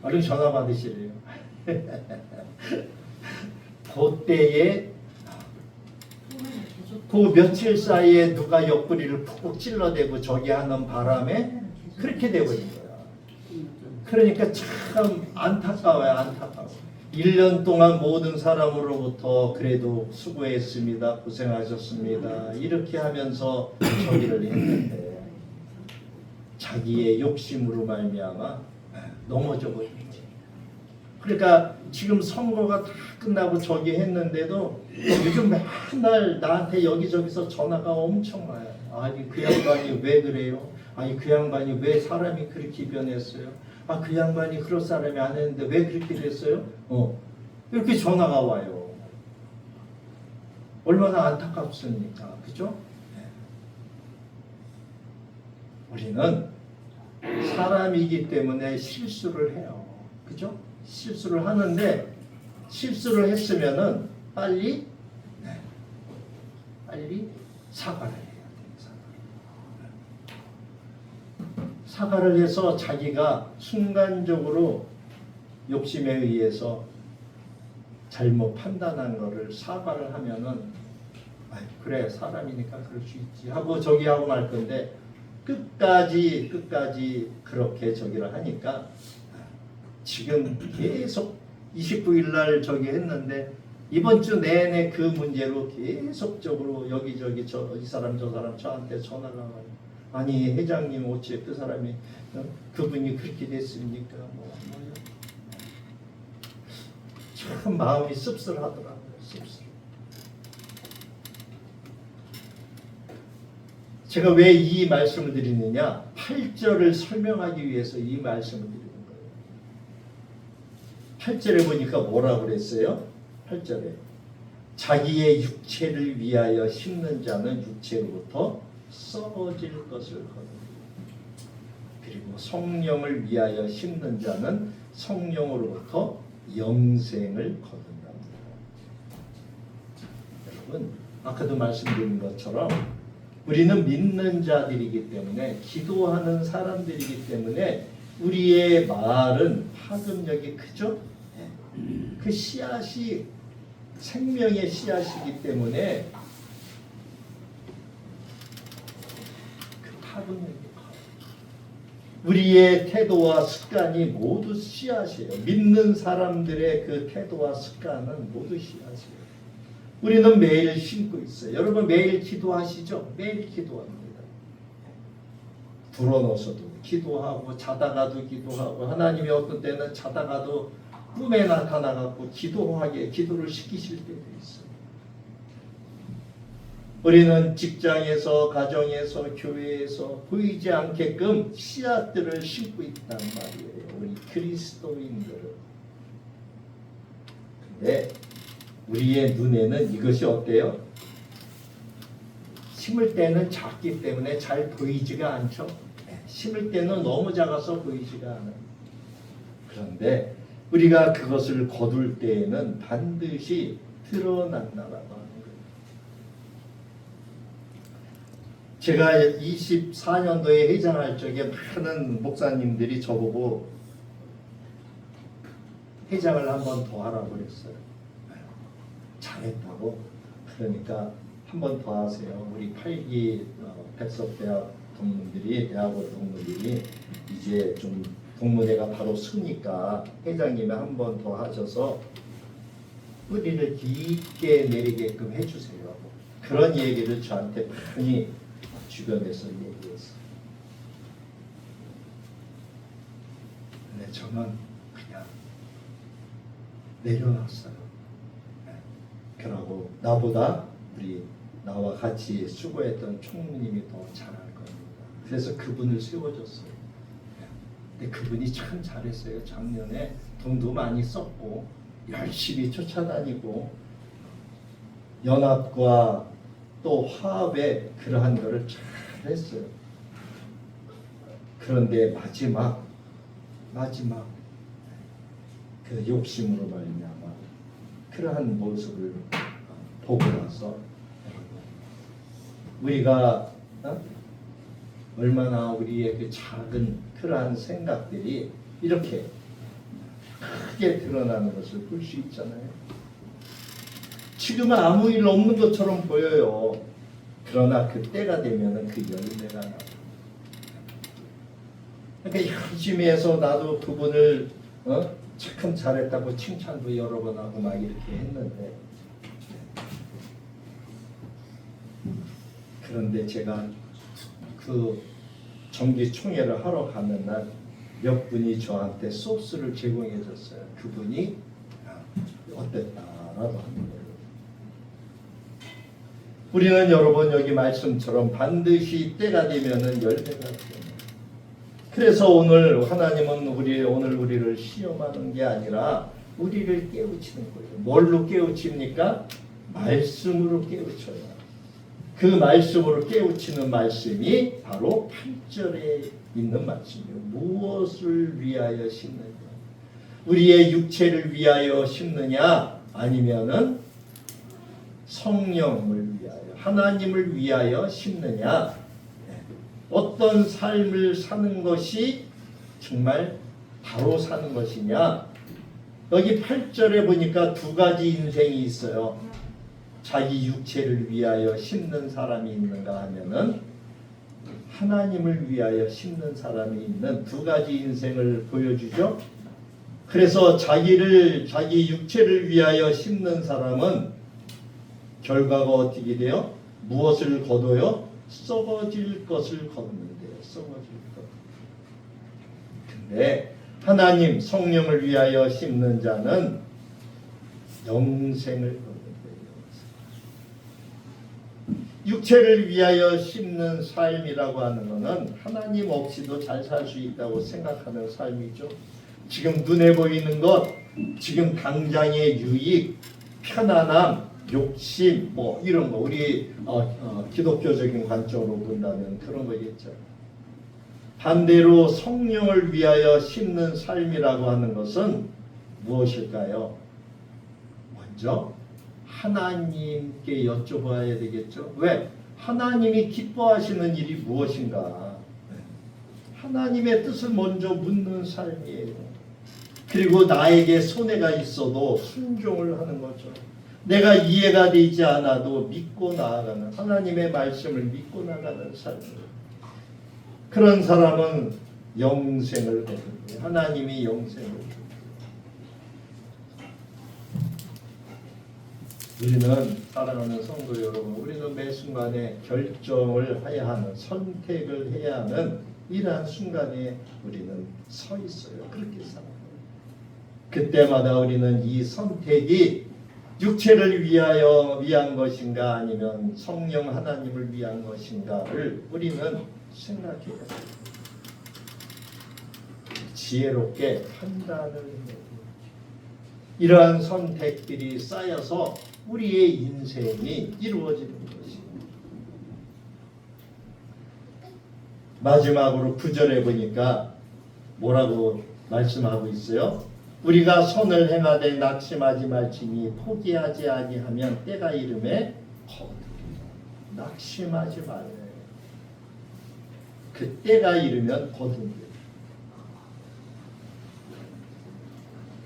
얼른 전화 받으시래요. 그때에 그 며칠 사이에 누가 옆구리를 푹 찔러대고 저기 하는 바람에 그렇게 돼버린 거야. 그러니까 참 안타까워요. 안타까워. 1년 동안 모든 사람으로부터 그래도 수고했습니다. 고생하셨습니다. 이렇게 하면서 저기를 했는데 자기의 욕심으로 말미암아 넘어져 버린 거지. 그러니까 지금 선거가 다 끝나고 저기 했는데도 요즘 맨날 나한테 여기저기서 전화가 엄청 와요. 아니 그 양반이 왜 그래요? 아니 그 양반이 왜 사람이 그렇게 변했어요? 아 그 양반이 그럴 사람이 아니었는데 왜 그렇게 됐어요? 이렇게 전화가 와요. 얼마나 안타깝습니까? 그죠? 네. 우리는 사람이기 때문에 실수를 해요. 그죠? 실수를 하는데 실수를 했으면은 빨리 사과를 해야 돼요. 사과를 해서 자기가 순간적으로 욕심에 의해서 잘못 판단한 거를 사과를 하면은 그래 사람이니까 그럴 수 있지 하고 저기 하고 말 건데 끝까지 그렇게 저기를 하니까 지금 계속 29일 날 저기 했는데 이번 주 내내 그 문제로 계속적으로 여기저기 이 사람 저 사람 저한테 전화가 와요. 아니 회장님 어째 그 사람이 그분이 그렇게 됐습니까? 참 마음이 씁쓸하더라고요. 씁쓸. 제가 왜 이 말씀을 드리느냐? 8절을 설명하기 위해서 이 말씀을 드리는 거예요. 8절에 보니까 뭐라고 그랬어요? 8절에 자기의 육체를 위하여 심는 자는 육체로부터 썩어질 것을 거둡니다. 그리고 성령을 위하여 심는 자는 성령으로부터 영생을 거둔답니다. 여러분, 아까도 말씀드린 것처럼 우리는 믿는 자들이기 때문에, 기도하는 사람들이기 때문에 우리의 말은 파급력이 크죠? 그 씨앗이 생명의 씨앗이기 때문에 그 파급력이 커요. 우리의 태도와 습관이 모두 씨앗이에요. 믿는 사람들의 그 태도와 습관은 모두 씨앗이에요. 우리는 매일 신고 있어요. 여러분 매일 기도하시죠? 매일 기도합니다. 불어넣어서도 기도하고, 자다가도 기도하고, 하나님이 어떤 때는 자다가도 꿈에 나타나갖고 기도를 시키실 때도 있어요. 우리는 직장에서, 가정에서, 교회에서 보이지 않게끔 씨앗들을 심고 있단 말이에요. 우리 그리스도인들은. 근데 우리의 눈에는 이것이 어때요? 심을 때는 작기 때문에 잘 보이지가 않죠. 심을 때는 너무 작아서 보이지가 않아요. 그런데 우리가 그것을 거둘 때에는 반드시 드러난다라고 하는 거예요. 제가 24년도에 회장할 적에 많은 목사님들이 저보고 회장을 한 번 더 하라고 그랬어요. 잘했다고. 그러니까 한 번 더 하세요. 우리 8기 백석대학 동문들이, 대학원 동문들이 이제 좀 동문회가 바로 서니까 회장님이 한 번 더 하셔서 뿌리를 깊게 내리게끔 해주세요. 그런 얘기를 저한테 많이 주변에서 얘기했어요. 근데 저는 그냥 내려놨어요. 그러고 나보다 나와 같이 수고했던 총무님이 더 잘할 겁니다. 그래서 그분을 세워줬어요. 근데 그분이 참 잘했어요. 작년에 돈도 많이 썼고 열심히 쫓아다니고 연합과 또 화합에 그러한 거를 잘했어요. 그런데 마지막 그 욕심으로 말미암아 그러한 모습을 보고 나서 우리가 얼마나 우리의 그 작은 그러한 생각들이 이렇게 크게 드러나는 것을 볼 수 있잖아요. 지금은 아무 일 없는 것처럼 보여요. 그러나 그 때가 되면은 그 열매가 나요. 그러니까 열심히 해서 나도 그분을 참 잘했다고 칭찬도 여러 번 하고 막 이렇게 했는데, 그런데 제가 그 정기 총회를 하러 가는 날 몇 분이 저한테 소스를 제공해 줬어요. 그분이 어땠다라고 하는 거예요. 우리는 여러분 여기 말씀처럼 반드시 때가 되면은 열매가 돼요. 그래서 오늘 하나님은 오늘 우리를 시험하는 게 아니라 우리를 깨우치는 거예요. 뭘로 깨우칩니까? 말씀으로 깨우쳐요. 그 말씀으로 깨우치는 말씀이 바로 8절에 있는 말씀이에요. 무엇을 위하여 심느냐? 우리의 육체를 위하여 심느냐? 아니면은 성령을 위하여, 하나님을 위하여 심느냐? 어떤 삶을 사는 것이 정말 바로 사는 것이냐? 여기 8절에 보니까 두 가지 인생이 있어요. 자기 육체를 위하여 심는 사람이 있는가 하면은 하나님을 위하여 심는 사람이 있는 두 가지 인생을 보여주죠. 그래서 자기 육체를 위하여 심는 사람은 결과가 어떻게 돼요? 무엇을 거둬요? 썩어질 것을 거두는데요. 썩어질 것. 근데 하나님 성령을 위하여 심는 자는 영생을 거둔대요. 육체를 위하여 심는 삶이라고 하는 것은 하나님 없이도 잘 살 수 있다고 생각하는 삶이죠. 지금 눈에 보이는 것, 지금 당장의 유익, 편안함, 욕심 뭐 이런 거 우리 기독교적인 관점으로 본다면 그런 거겠죠. 반대로 성령을 위하여 심는 삶이라고 하는 것은 무엇일까요? 먼저 하나님께 여쭤봐야 되겠죠. 왜? 하나님이 기뻐하시는 일이 무엇인가? 하나님의 뜻을 먼저 묻는 삶이에요. 그리고 나에게 손해가 있어도 순종을 하는 거죠. 내가 이해가 되지 않아도 믿고 나아가는, 하나님의 말씀을 믿고 나가는 삶이에요. 그런 사람은 영생을 거두고요. 하나님이 영생을 줍니다. 우리는 사랑하는 성도 여러분, 우리는 매 순간에 결정을 해야 하는, 선택을 해야 하는 이러한 순간에 우리는 서 있어요. 그렇게 살아요. 그때마다 우리는 이 선택이 육체를 위한 것인가 아니면 성령 하나님을 위한 것인가를 우리는 생각해야 돼요. 지혜롭게 판단을 해야 돼요. 이러한 선택들이 쌓여서 우리의 인생이 이루어지는 것입니다. 마지막으로 9절에 보니까 뭐라고 말씀하고 있어요? 우리가 선을 행하되 낙심하지 말지니 포기하지 아니하면 때가 이름에 거두리라. 낙심하지 말아요. 그 때가 이르면 거두리라.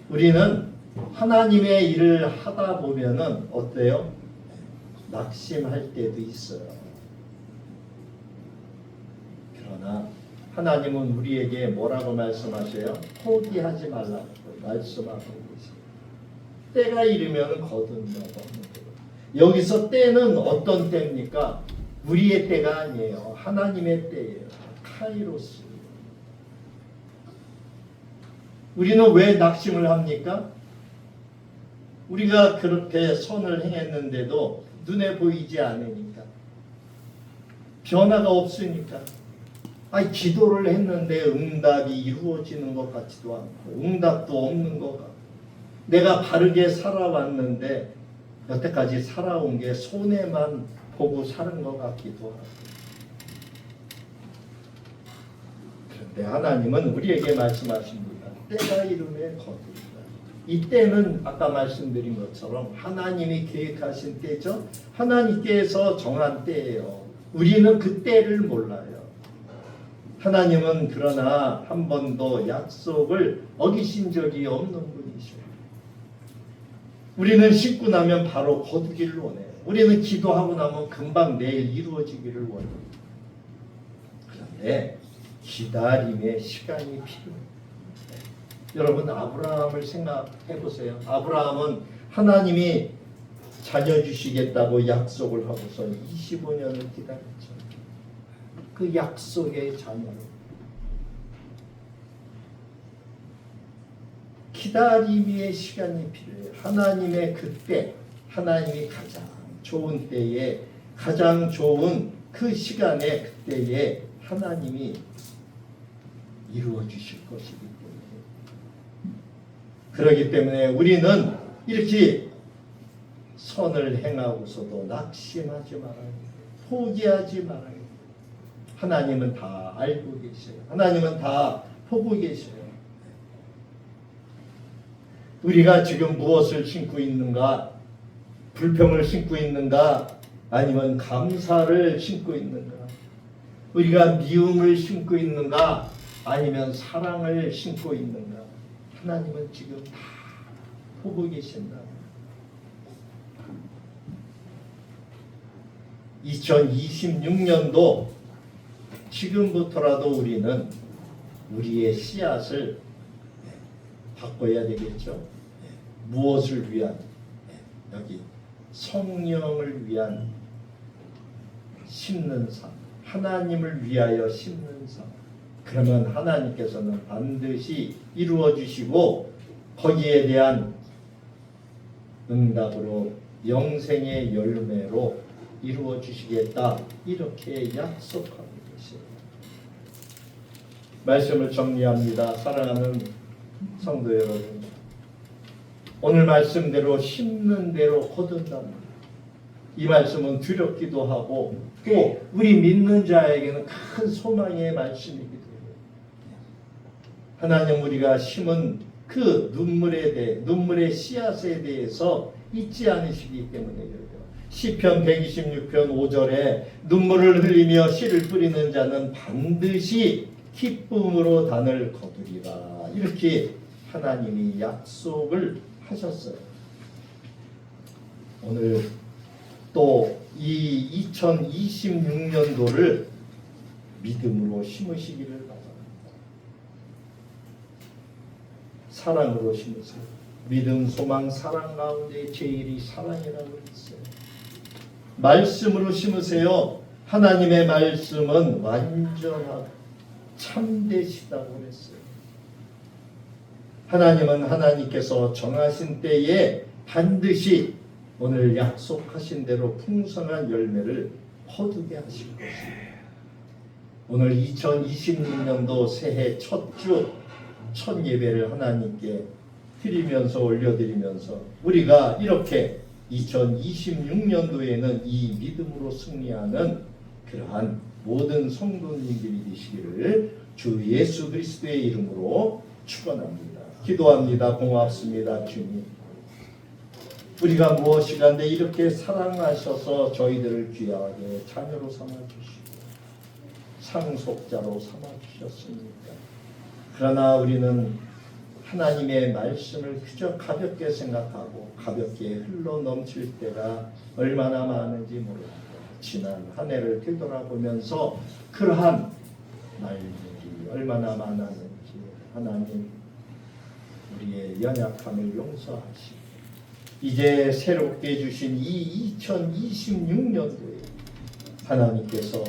우리는 하나님의 일을 하다 보면은 어때요? 낙심할 때도 있어요. 그러나 하나님은 우리에게 뭐라고 말씀하세요? 포기하지 말라고 말씀하고 계세요. 때가 이르면 거둔다고 하는 거예요. 여기서 때는 어떤 때입니까? 우리의 때가 아니에요. 하나님의 때예요. 카이로스. 우리는 왜 낙심을 합니까? 우리가 그렇게 선을 행했는데도 눈에 보이지 않으니까, 변화가 없으니까, 기도를 했는데 응답이 이루어지는 것 같지도 않고 응답도 없는 것 같고, 내가 바르게 살아왔는데 여태까지 살아온 게 손해만 보고 사는 것 같기도 하고. 그런데 하나님은 우리에게 말씀하십니다. 때가 이르면 거두리라. 이 때는 아까 말씀드린 것처럼 하나님이 계획하신 때죠. 하나님께서 정한 때예요. 우리는 그 때를 몰라요. 하나님은 그러나 한 번도 약속을 어기신 적이 없는 분이셔요. 우리는 씻고 나면 바로 거두기를 원해요. 우리는 기도하고 나면 금방 내일 이루어지기를 원해요. 그런데 기다림의 시간이 필요해요. 여러분, 아브라함을 생각해 보세요. 아브라함은 하나님이 자녀 주시겠다고 약속을 하고서 25년을 기다렸죠. 그 약속의 자녀로. 기다림의 시간이 필요해요. 하나님의 그때, 하나님이 가장 좋은 때에, 가장 좋은 그 시간에, 그때에 하나님이 이루어 주실 것이기 때문에. 그렇기 때문에 우리는 이렇게 선을 행하고서도 낙심하지 말아야 돼요. 포기하지 말아야 돼요. 하나님은 다 알고 계셔요. 하나님은 다 보고 계셔요. 우리가 지금 무엇을 신고 있는가? 불평을 신고 있는가? 아니면 감사를 신고 있는가? 우리가 미움을 신고 있는가? 아니면 사랑을 신고 있는가? 하나님은 지금 다 보고 계신다. 2026년도 지금부터라도 우리는 우리의 씨앗을 바꿔야 되겠죠. 무엇을 위한? 여기 성령을 위한 심는 삶, 하나님을 위하여 심는 삶. 그러면 하나님께서는 반드시 이루어 주시고 거기에 대한 응답으로 영생의 열매로 이루어 주시겠다, 이렇게 약속하고 계세요. 말씀을 정리합니다. 사랑하는 성도 여러분, 오늘 말씀대로 심는 대로 거둔답니다. 이 말씀은 두렵기도 하고 또 우리 믿는 자에게는 큰 소망의 말씀이기도 해요. 하나님 우리가 심은 그 눈물의 씨앗에 대해서 잊지 않으시기 때문에 그래요. 시편 126편 5절에 눈물을 흘리며 씨를 뿌리는 자는 반드시 기쁨으로 단을 거두리라. 이렇게 하나님이 약속을 하셨어요. 오늘 또 이 2026년도를 믿음으로 심으시기를 바랍니다. 사랑으로 심으세요. 믿음, 소망, 사랑 가운데 제일이 사랑이라고 했어요. 말씀으로 심으세요. 하나님의 말씀은 완전하고 참되시다고 했어요. 하나님은 하나님께서 정하신 때에 반드시 오늘 약속하신 대로 풍성한 열매를 거두게 하실 것입니다. 오늘 2026년도 새해 첫 주, 첫 예배를 하나님께 드리면서 올려드리면서 우리가 이렇게 2026년도에는 이 믿음으로 승리하는 그러한 모든 성도님들이 되시기를 주 예수 그리스도의 이름으로 축원합니다. 기도합니다. 고맙습니다. 주님. 우리가 무엇이간데 이렇게 사랑하셔서 저희들을 귀하게 자녀로 삼아주시고 상속자로 삼아주셨습니까? 그러나 우리는 하나님의 말씀을 그저 가볍게 생각하고 가볍게 흘러넘칠 때가 얼마나 많은지 모릅니다. 지난 한 해를 되돌아보면서 그러한 말들이 얼마나 많았는지 하나님 우리의 연약함을 용서하시고 이제 새롭게 주신 이 2026년도에 하나님께서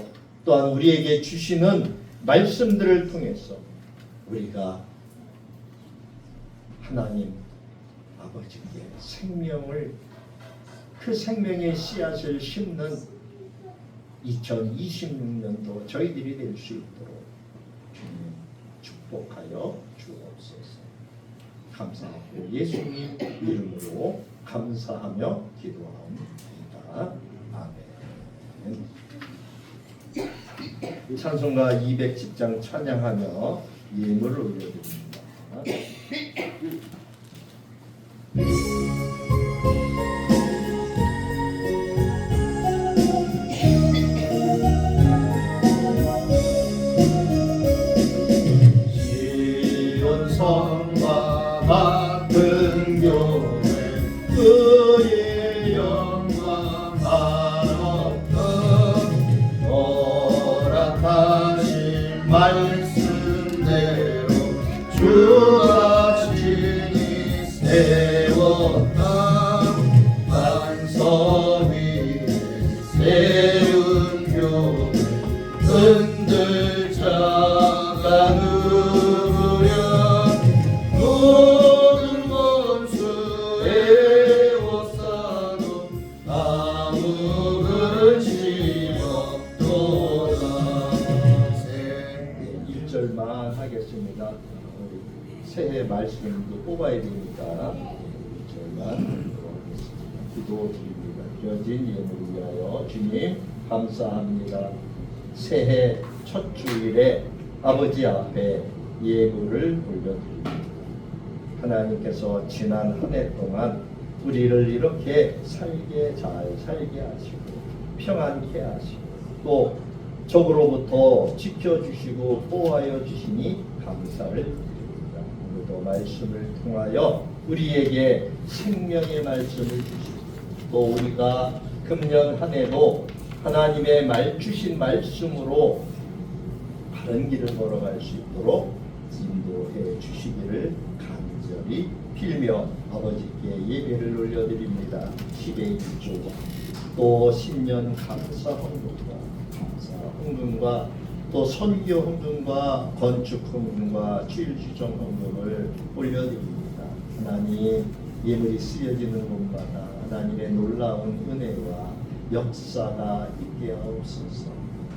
또한 우리에게 주시는 말씀들을 통해서 우리가 하나님 아버지께 그 생명의 씨앗을 심는 2026년도 저희들이 될 수 있도록 주님 축복하여 주옵소서. 감사하고 예수님 이름으로 감사하며 기도합니다. 아멘. 찬송가 210장 찬양하며 예물을 올려드립니다. 시온성과 같은 교회 그의 영광 한없던 허락하신 말씀대로 주가 친히 세웠다. 반석 위에 세운 교회 흔들 자가 누구랴. 모든 원수의 옷사도 아무 근심 없도다. 1절만 하겠습니다. 새해 말씀도 뽑아야 되니까 1절만 기도드립니다. 드려진 예물을 위하여 주님 감사합니다. 새해 첫 주일에 아버지 앞에 예물을 올려드립니다. 하나님께서 지난 한 해 동안 우리를 이렇게 잘 살게 하시고 평안케 하시고 또 적으로부터 지켜주시고 보호하여 주시니 감사를 드립니다. 오늘도 말씀을 통하여 우리에게 생명의 말씀을 주시고 또 우리가 금년 한 해도 하나님의 주신 말씀으로 바른 길을 걸어갈 수 있도록 인도해 주시기를 간절히 빌며 아버지께 예배를 올려드립니다. 시대의 기초와 또 신년 감사 헌금과 또 선교 헌금과 건축 헌금과 주일주정 헌금을 올려드립니다. 하나님 예물이 쓰여지는 곳마다 하나님의 놀라운 은혜와 역사가 있게 하옵소서.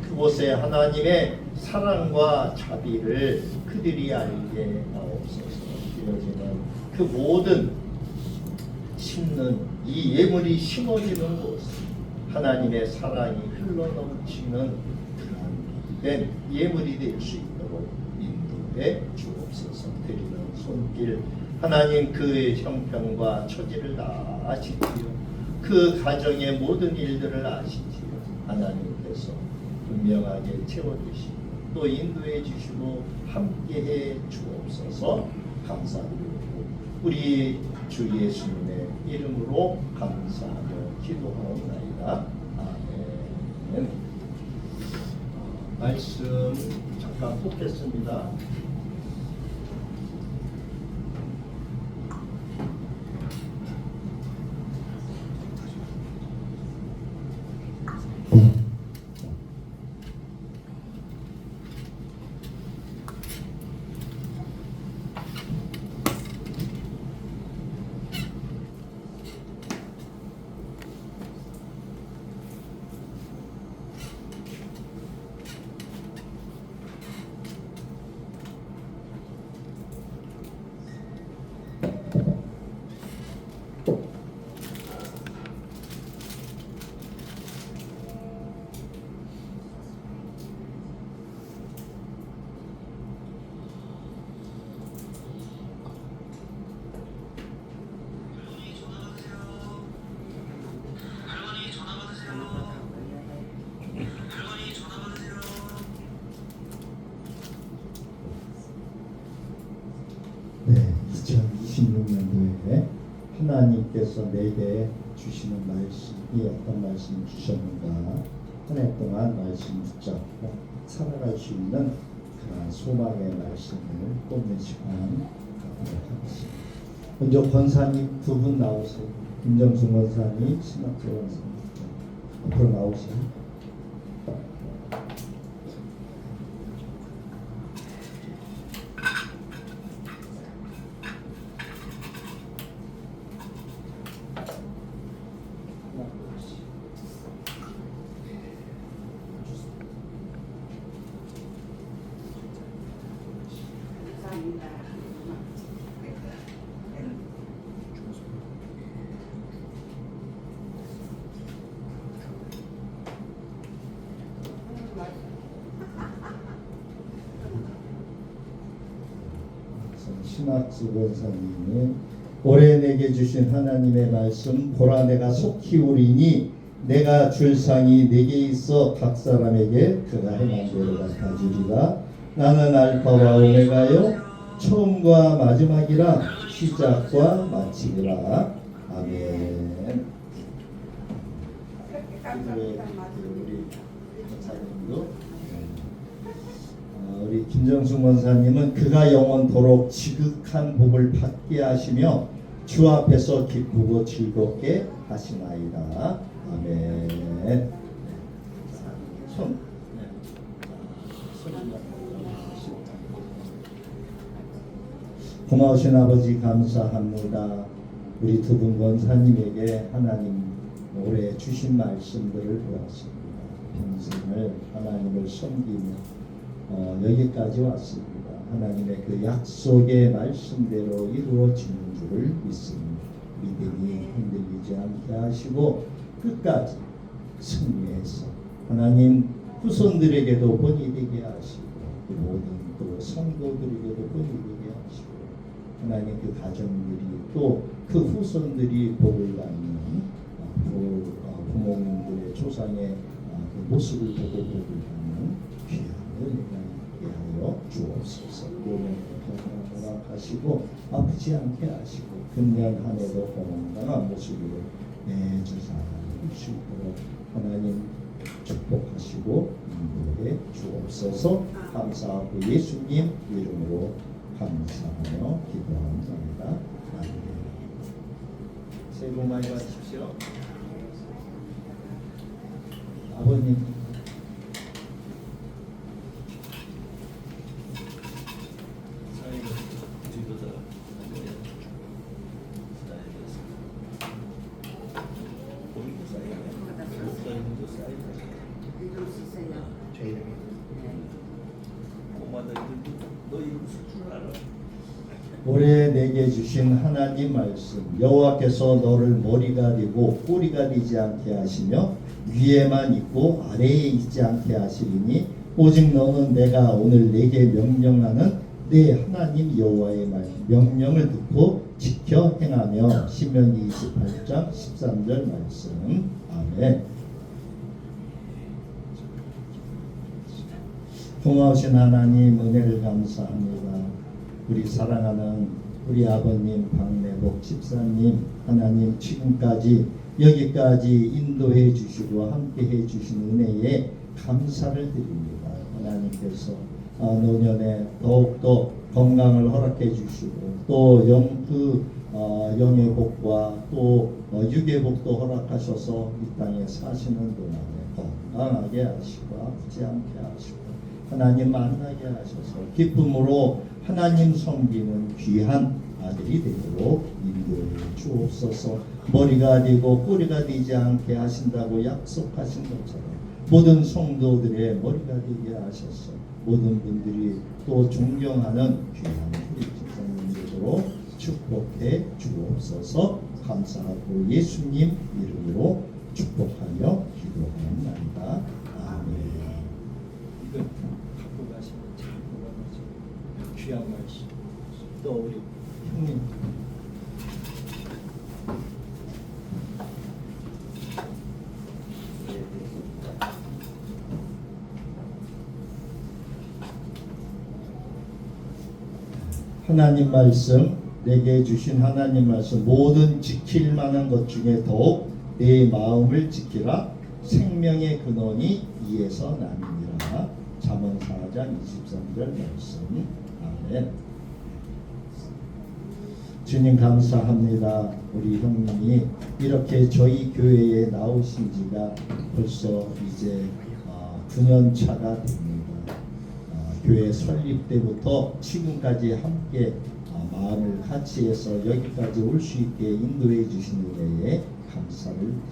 그곳에 하나님의 사랑과 자비를 그들이 알게 하옵소서. 이루어지는 그 모든 심는 이 예물이 심어지는 곳 하나님의 사랑이 흘러넘치는 그런 예물이 될 수 있도록 인도해 주옵소서. 드리는 손길 하나님 그 형편과 처지를 다 아시지요. 그 가정의 모든 일들을 아시지요. 하나님께서 분명하게 채워주시고 또 인도해 주시고 함께해 주옵소서. 감사드리고 우리 주 예수님의 이름으로 감사하며 기도하옵나이다. 아멘. 말씀 잠깐 뽑겠습니다. 네, 2026년도에 하나님께서 내게 주시는 말씀이 어떤 말씀을 주셨는가 한 해 동안 말씀 붙잡고 살아갈 수 있는 그런 소망의 말씀을 꼽는 시간 갖도록 하겠습니다. 먼저 권사님 두 분 나오세요. 김정수 권사님, 신학조 권사님 앞으로 나오세요. 신학수 권사님이 올해 내게 주신 하나님의 말씀 보라 내가 속히 오리니 내가 줄 상이 내게 있어 각 사람에게 그가 행한 대로 갚아 주리라. 나는 알파와 오메가요 처음과 마지막이라 시작과 마치리라. 아멘. 우리 김정수 권사님은 그가 영원토록 지극한 복을 받게 하시며 주 앞에서 기쁘고 즐겁게 하시나이다. 아멘. 손. 고마우신 아버지 감사합니다. 우리 두 분 권사님에게 하나님 올해 주신 말씀들을 보았습니다. 평생을 하나님을 섬기며 여기까지 왔습니다. 하나님의 그 약속의 말씀대로 이루어지는 줄을 믿습니다. 믿음이 흔들리지 않게 하시고 끝까지 승리해서 하나님 후손들에게도 본이 되게 하시고 모든 또 성도들에게도 본이 되게 하시고 하나님 그 가정들이 또 그 후손들이 복을 받는 부모님들의 조상의 그 모습을 보고 복을 받는 귀한 은혜가 있게 하여 주옵소서. 오늘 허락하시고 아프지 않게 하시고 금년 한 해도 건강한 모습으로 매주 살아갈 수 있도록 하나님 축복하시고 인도해 주옵소서. 감사하고 예수님 이름으로 감사하며 기도합니다. 아멘. 새해 복 많이 받으십시오. 아버님 올해 내게 주신 하나님 말씀 여호와께서 너를 머리가 되고 꼬리가 되지 않게 하시며 위에만 있고 아래에 있지 않게 하시리니 오직 너는 내가 오늘 내게 명령하는 내 하나님 여호와의 명령을 듣고 지켜 행하며. 신명기 28장 13절 말씀. 아멘. 고마우신 하나님, 은혜를 감사합니다. 우리 사랑하는 우리 아버님 박내복 집사님, 하나님 지금까지 여기까지 인도해 주시고 함께 해 주신 은혜에 감사를 드립니다. 하나님께서 노년에 더욱더 건강을 허락해 주시고 또 영의 복과 또 육의 복도 허락하셔서 이 땅에 사시는 동안에 건강하게 하시고 아프지 않게 하시고 하나님 만나게 하셔서 기쁨으로 하나님 섬기는 귀한 아들이 되도록 인도해 주옵소서. 머리가 되고 꼬리가 되지 않게 하신다고 약속하신 것처럼 모든 성도들의 머리가 되게 하셔서 모든 분들이 또 존경하는 귀한 우리 집사님 되도록 축복해 주옵소서. 감사하고 예수님 이름으로 축복하며 기도하옵나이다. 아멘. 이거 갖고 가시면 잘 보관하시고 귀한 말씀. 또 우리 형님. 하나님 말씀, 내게 주신 하나님 말씀, 모든 지킬 만한 것 중에 더욱 내 마음을 지키라. 생명의 근원이 이에서 나느니라. 잠언 4장 23절 말씀. 아멘. 주님 감사합니다. 우리 형님이 이렇게 저희 교회에 나오신 지가 벌써 이제 9년 차가 됩니다. 교회 설립 때부터 지금까지 함께 마음을 같이 해서 여기까지 올 수 있게 인도해 주신 은혜에 감사를 드립니다.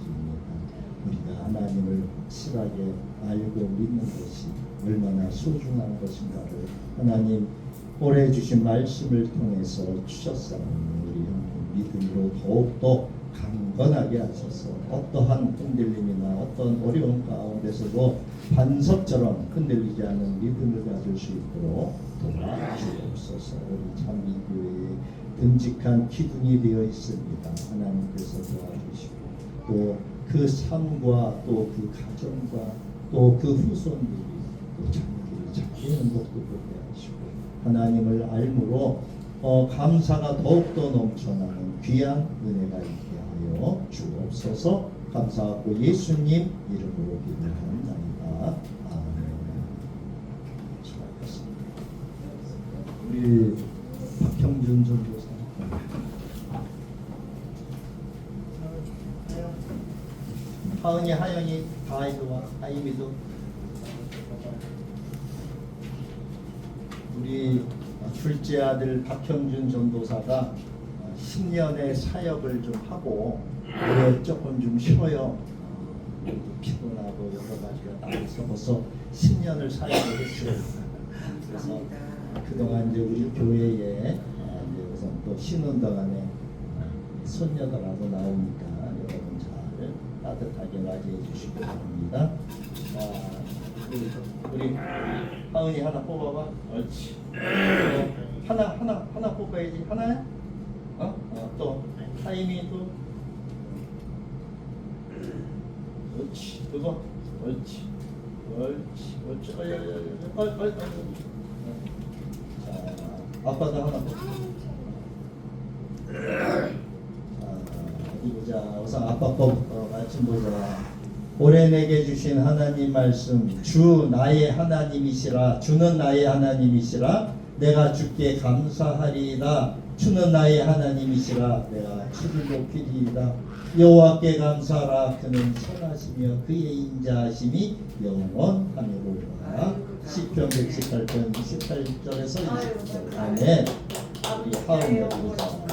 우리가 하나님을 확실하게 알고 믿는 것이 얼마나 소중한 것인가를 하나님 올해 주신 말씀을 통해서 주셨사오니 우리 믿음으로 더욱더 강건하게 하셔서 어떠한 흔들림이나 어떤 어려움 가운데서도 반석처럼 흔들리지 않는 믿음을 가질 수 있도록 도와주옵소서. 우리 장미교회에 듬직한 기둥이 되어 있습니다. 하나님께서 도와주시고 또 그 삶과 또 그 가정과 또 그 후손들이 또 장미를 잡히는 것도 보게 하시고 하나님을 알므로 감사가 더욱더 넘쳐나는 귀한 은혜가 있게 하여 주옵소서. 감사하고 예수님 이름으로 기도합니다. 아멘. 수고하셨습니다. 우리 박형준 전도사. 하은이, 하영이, 다이도와 하이미도. 우리 둘째 아들 박형준 전도사가 10년의 사역을 좀 하고 올해 조금 좀 쉬어요. 피곤하고 여러 가지가 다 있어서 10년을 사역을 했어요. 그래서 그동안 이제 우리 교회에 이제 우선 또 쉬는 동안에 손녀들하고 나오니까 여러분 잘 따뜻하게 맞이해 주시기 바랍니다. 우리 하은이 하나 뽑아봐. 옳지. 하나 뽑아야지. 하나야? 또 하임이도. 옳지. 그거. 옳지. 자, 아빠도 하나 뽑아. 어디 보자. 우선 아빠 거부터 말씀 보자. 올해 내게 주신 하나님 말씀, 주 나의 하나님이시라. 주는 나의 하나님이시라. 내가 주께 감사하리이다. 주는 나의 하나님이시라. 내가 주를 높이리이다. 여호와께 감사하라. 그는 선하시며 그의 인자하심이 영원하니로다. 시편 118편 28절에서 20절. 아멘. 우리 하은이 보자.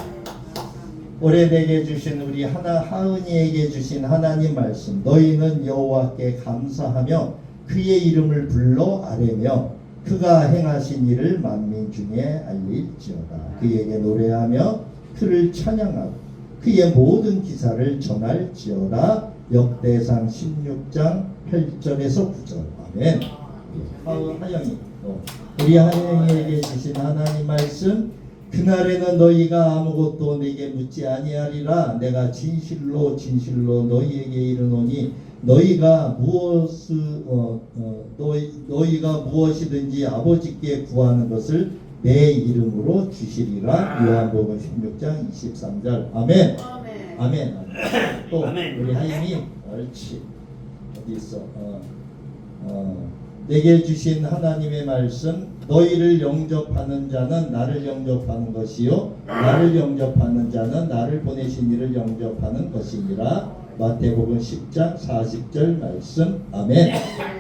올해 내게 주신 우리 하은이에게 주신 하나님 말씀, 너희는 여호와께 감사하며 그의 이름을 불러 아뢰며 그가 행하신 일을 만민 중에 알릴지어다. 그에게 노래하며 그를 찬양하고 그의 모든 기사를 전할지어다. 역대상 16장 8절에서 9절. 아멘. 하영이 우리 하영이에게 주신 하나님 말씀. 그날에는 너희가 아무것도 내게 묻지 아니하리라. 내가 진실로 진실로 너희에게 이르노니 너희가 너희가 무엇이든지 아버지께 구하는 것을 내 이름으로 주시리라. 요한복음 16장 23절. 아멘. 아멘. 또 우리 하영이 옳지. 어디 있어? 내게 주신 하나님의 말씀. 너희를 영접하는 자는 나를 영접하는 것이요 나를 영접하는 자는 나를 보내신 이를 영접하는 것이니라. 마태복음 10장 40절 말씀. 아멘.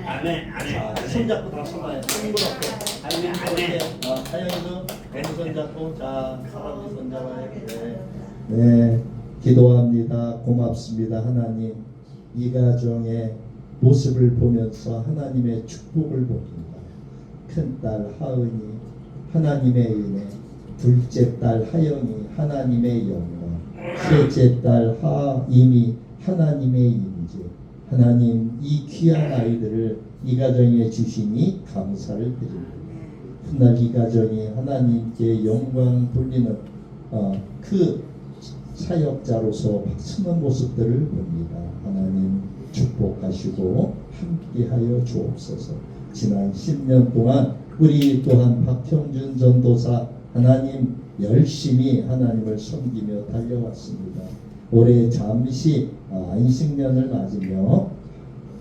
아멘. 자, 손잡고 다 서봐요. 동그랗게. 아멘. 아멘. 하영이도 왼손 잡고 자 사람이 손 잡아요. 네, 기도합니다. 고맙습니다. 하나님, 이 가정의 모습을 보면서 하나님의 축복을 봅니다. 큰딸 하은이 하나님의 은혜, 둘째 딸 하영이 하나님의 영광, 셋째 딸 하임이 하나님의 인재. 하나님, 이 귀한 아이들을 이 가정에 주시니 감사를 드립니다. 훗날 이 가정이 하나님께 영광 돌리는 그 사역자로서 박수는 모습들을 봅니다. 하나님 축복하시고 함께하여 주옵소서. 지난 10년 동안 우리 또한 박형준 전도사 하나님 열심히 하나님을 섬기며 달려왔습니다. 올해 잠시 안식년을 맞으며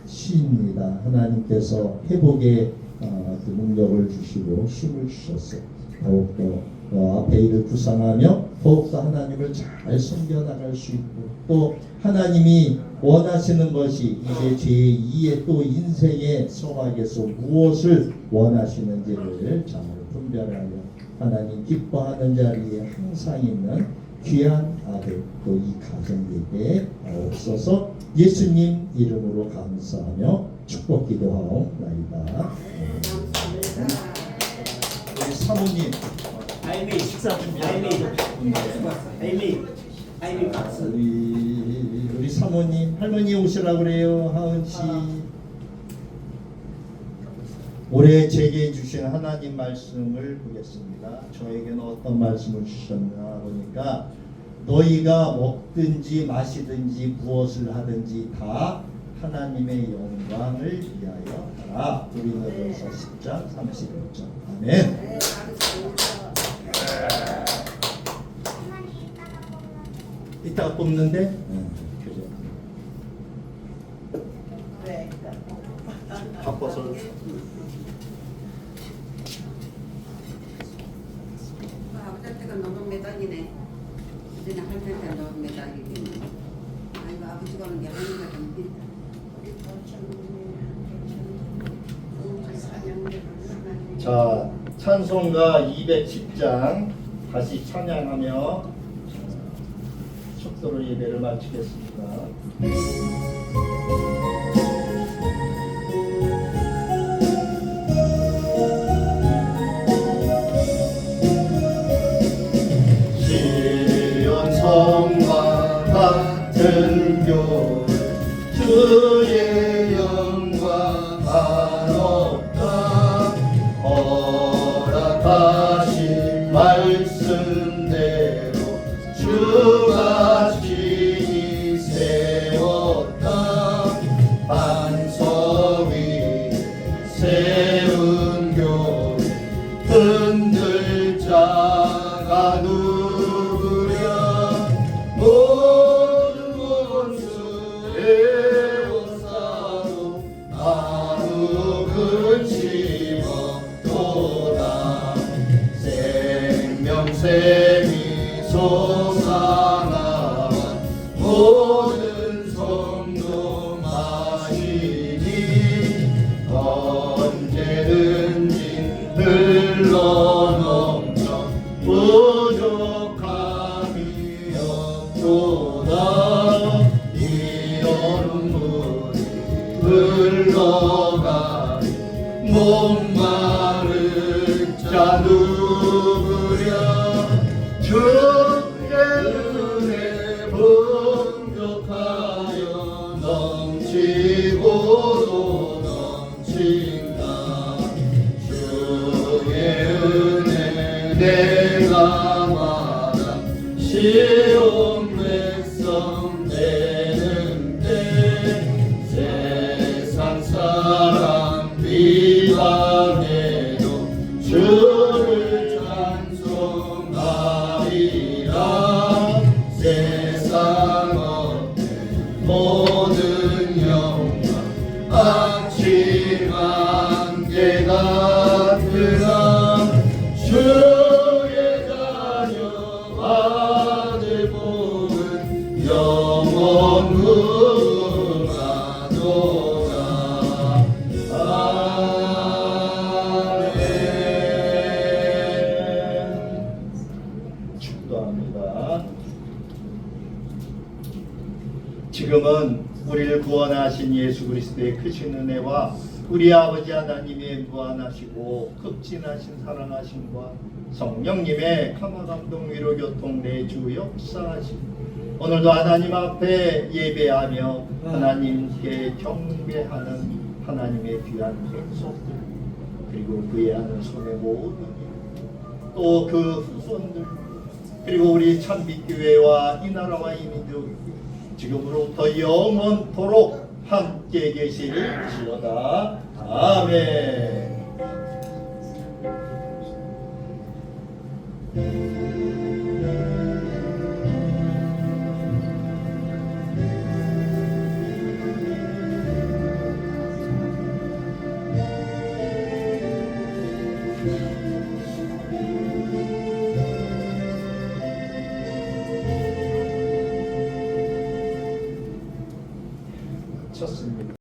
쉬입니다. 하나님께서 회복의 그 능력을 주시고 힘을 주셔서 더욱더 앞에 일을 구상하며 더욱더 하나님을 잘 섬겨나갈 수 있고 또 하나님이 원하시는 것이 이제 제2의 또 인생의 성악에서 무엇을 원하시는지를 잘 분별하여 하나님 기뻐하는 자리에 항상 있는 귀한 아들 또 이 가정에게 없어서 예수님 이름으로 감사하며 축복 기도하옵나이다. 우리 사모님 아이미 식사 준비. 아이미 박수. 우리 사모님 할머니 오시라 그래요. 하은 씨. 올해 제게 주신 하나님 말씀을 보겠습니다. 저에게는 어떤 말씀을 주셨나 보니까 너희가 먹든지 마시든지 무엇을 하든지 다 하나님의 영광을 위하여 하라. 고린도전서 10장 31절. 아멘. 이따가 뽑는데? 그래. 바빠서. 아버지한테가 너무 매달리네. 이제는 할머니한테 너무 매달리네. 아이고 아버지가 오는 게 할머니가 좀 힘들다. 자, 찬송가 210장 다시 찬양하며 속도로 예배를 마치겠습니다. 시온 성과 같은 교회 주의 영광 한없다. 허락하신 말씀대로 주가 신이 세웠다. 반석 위에 세운 교회 흔들 자가 누구랴. 모든 원수의 옷사로 아무 근심 없도다. 생명샘이 솟아나와 모든 성도 마시니 언제든지 흘러넘쳐 부족함이 없도다. 이런 물이 흘러가니 목마른 자 누구랴. 주의 은혜 풍족하여 내가 말한 시험 백성 되는데 세상 사람 비방해도 주를 찬송하리라. 세상 어때 모든 영광 아침 안개 같으나 주의 자녀 아들 보는 영원 응하도다. 아멘. 축도합니다. 지금은 우리를 구원하신 예수 그리스도의 크신 은혜와 우리 아버지 하나님의 무한하시고 극진하신 사랑하심과 성령님의 감화감동 위로 교통 내주 역사하심 오늘도 하나님 앞에 예배하며 하나님께 경배하는 하나님의 귀한 백성들 그리고 구애하는 손의 모든 또 그 후손들 그리고 우리 참빛교회와 이 나라와 이 민족 지금으로부터 영원토록 함께 계실지어다. 아멘.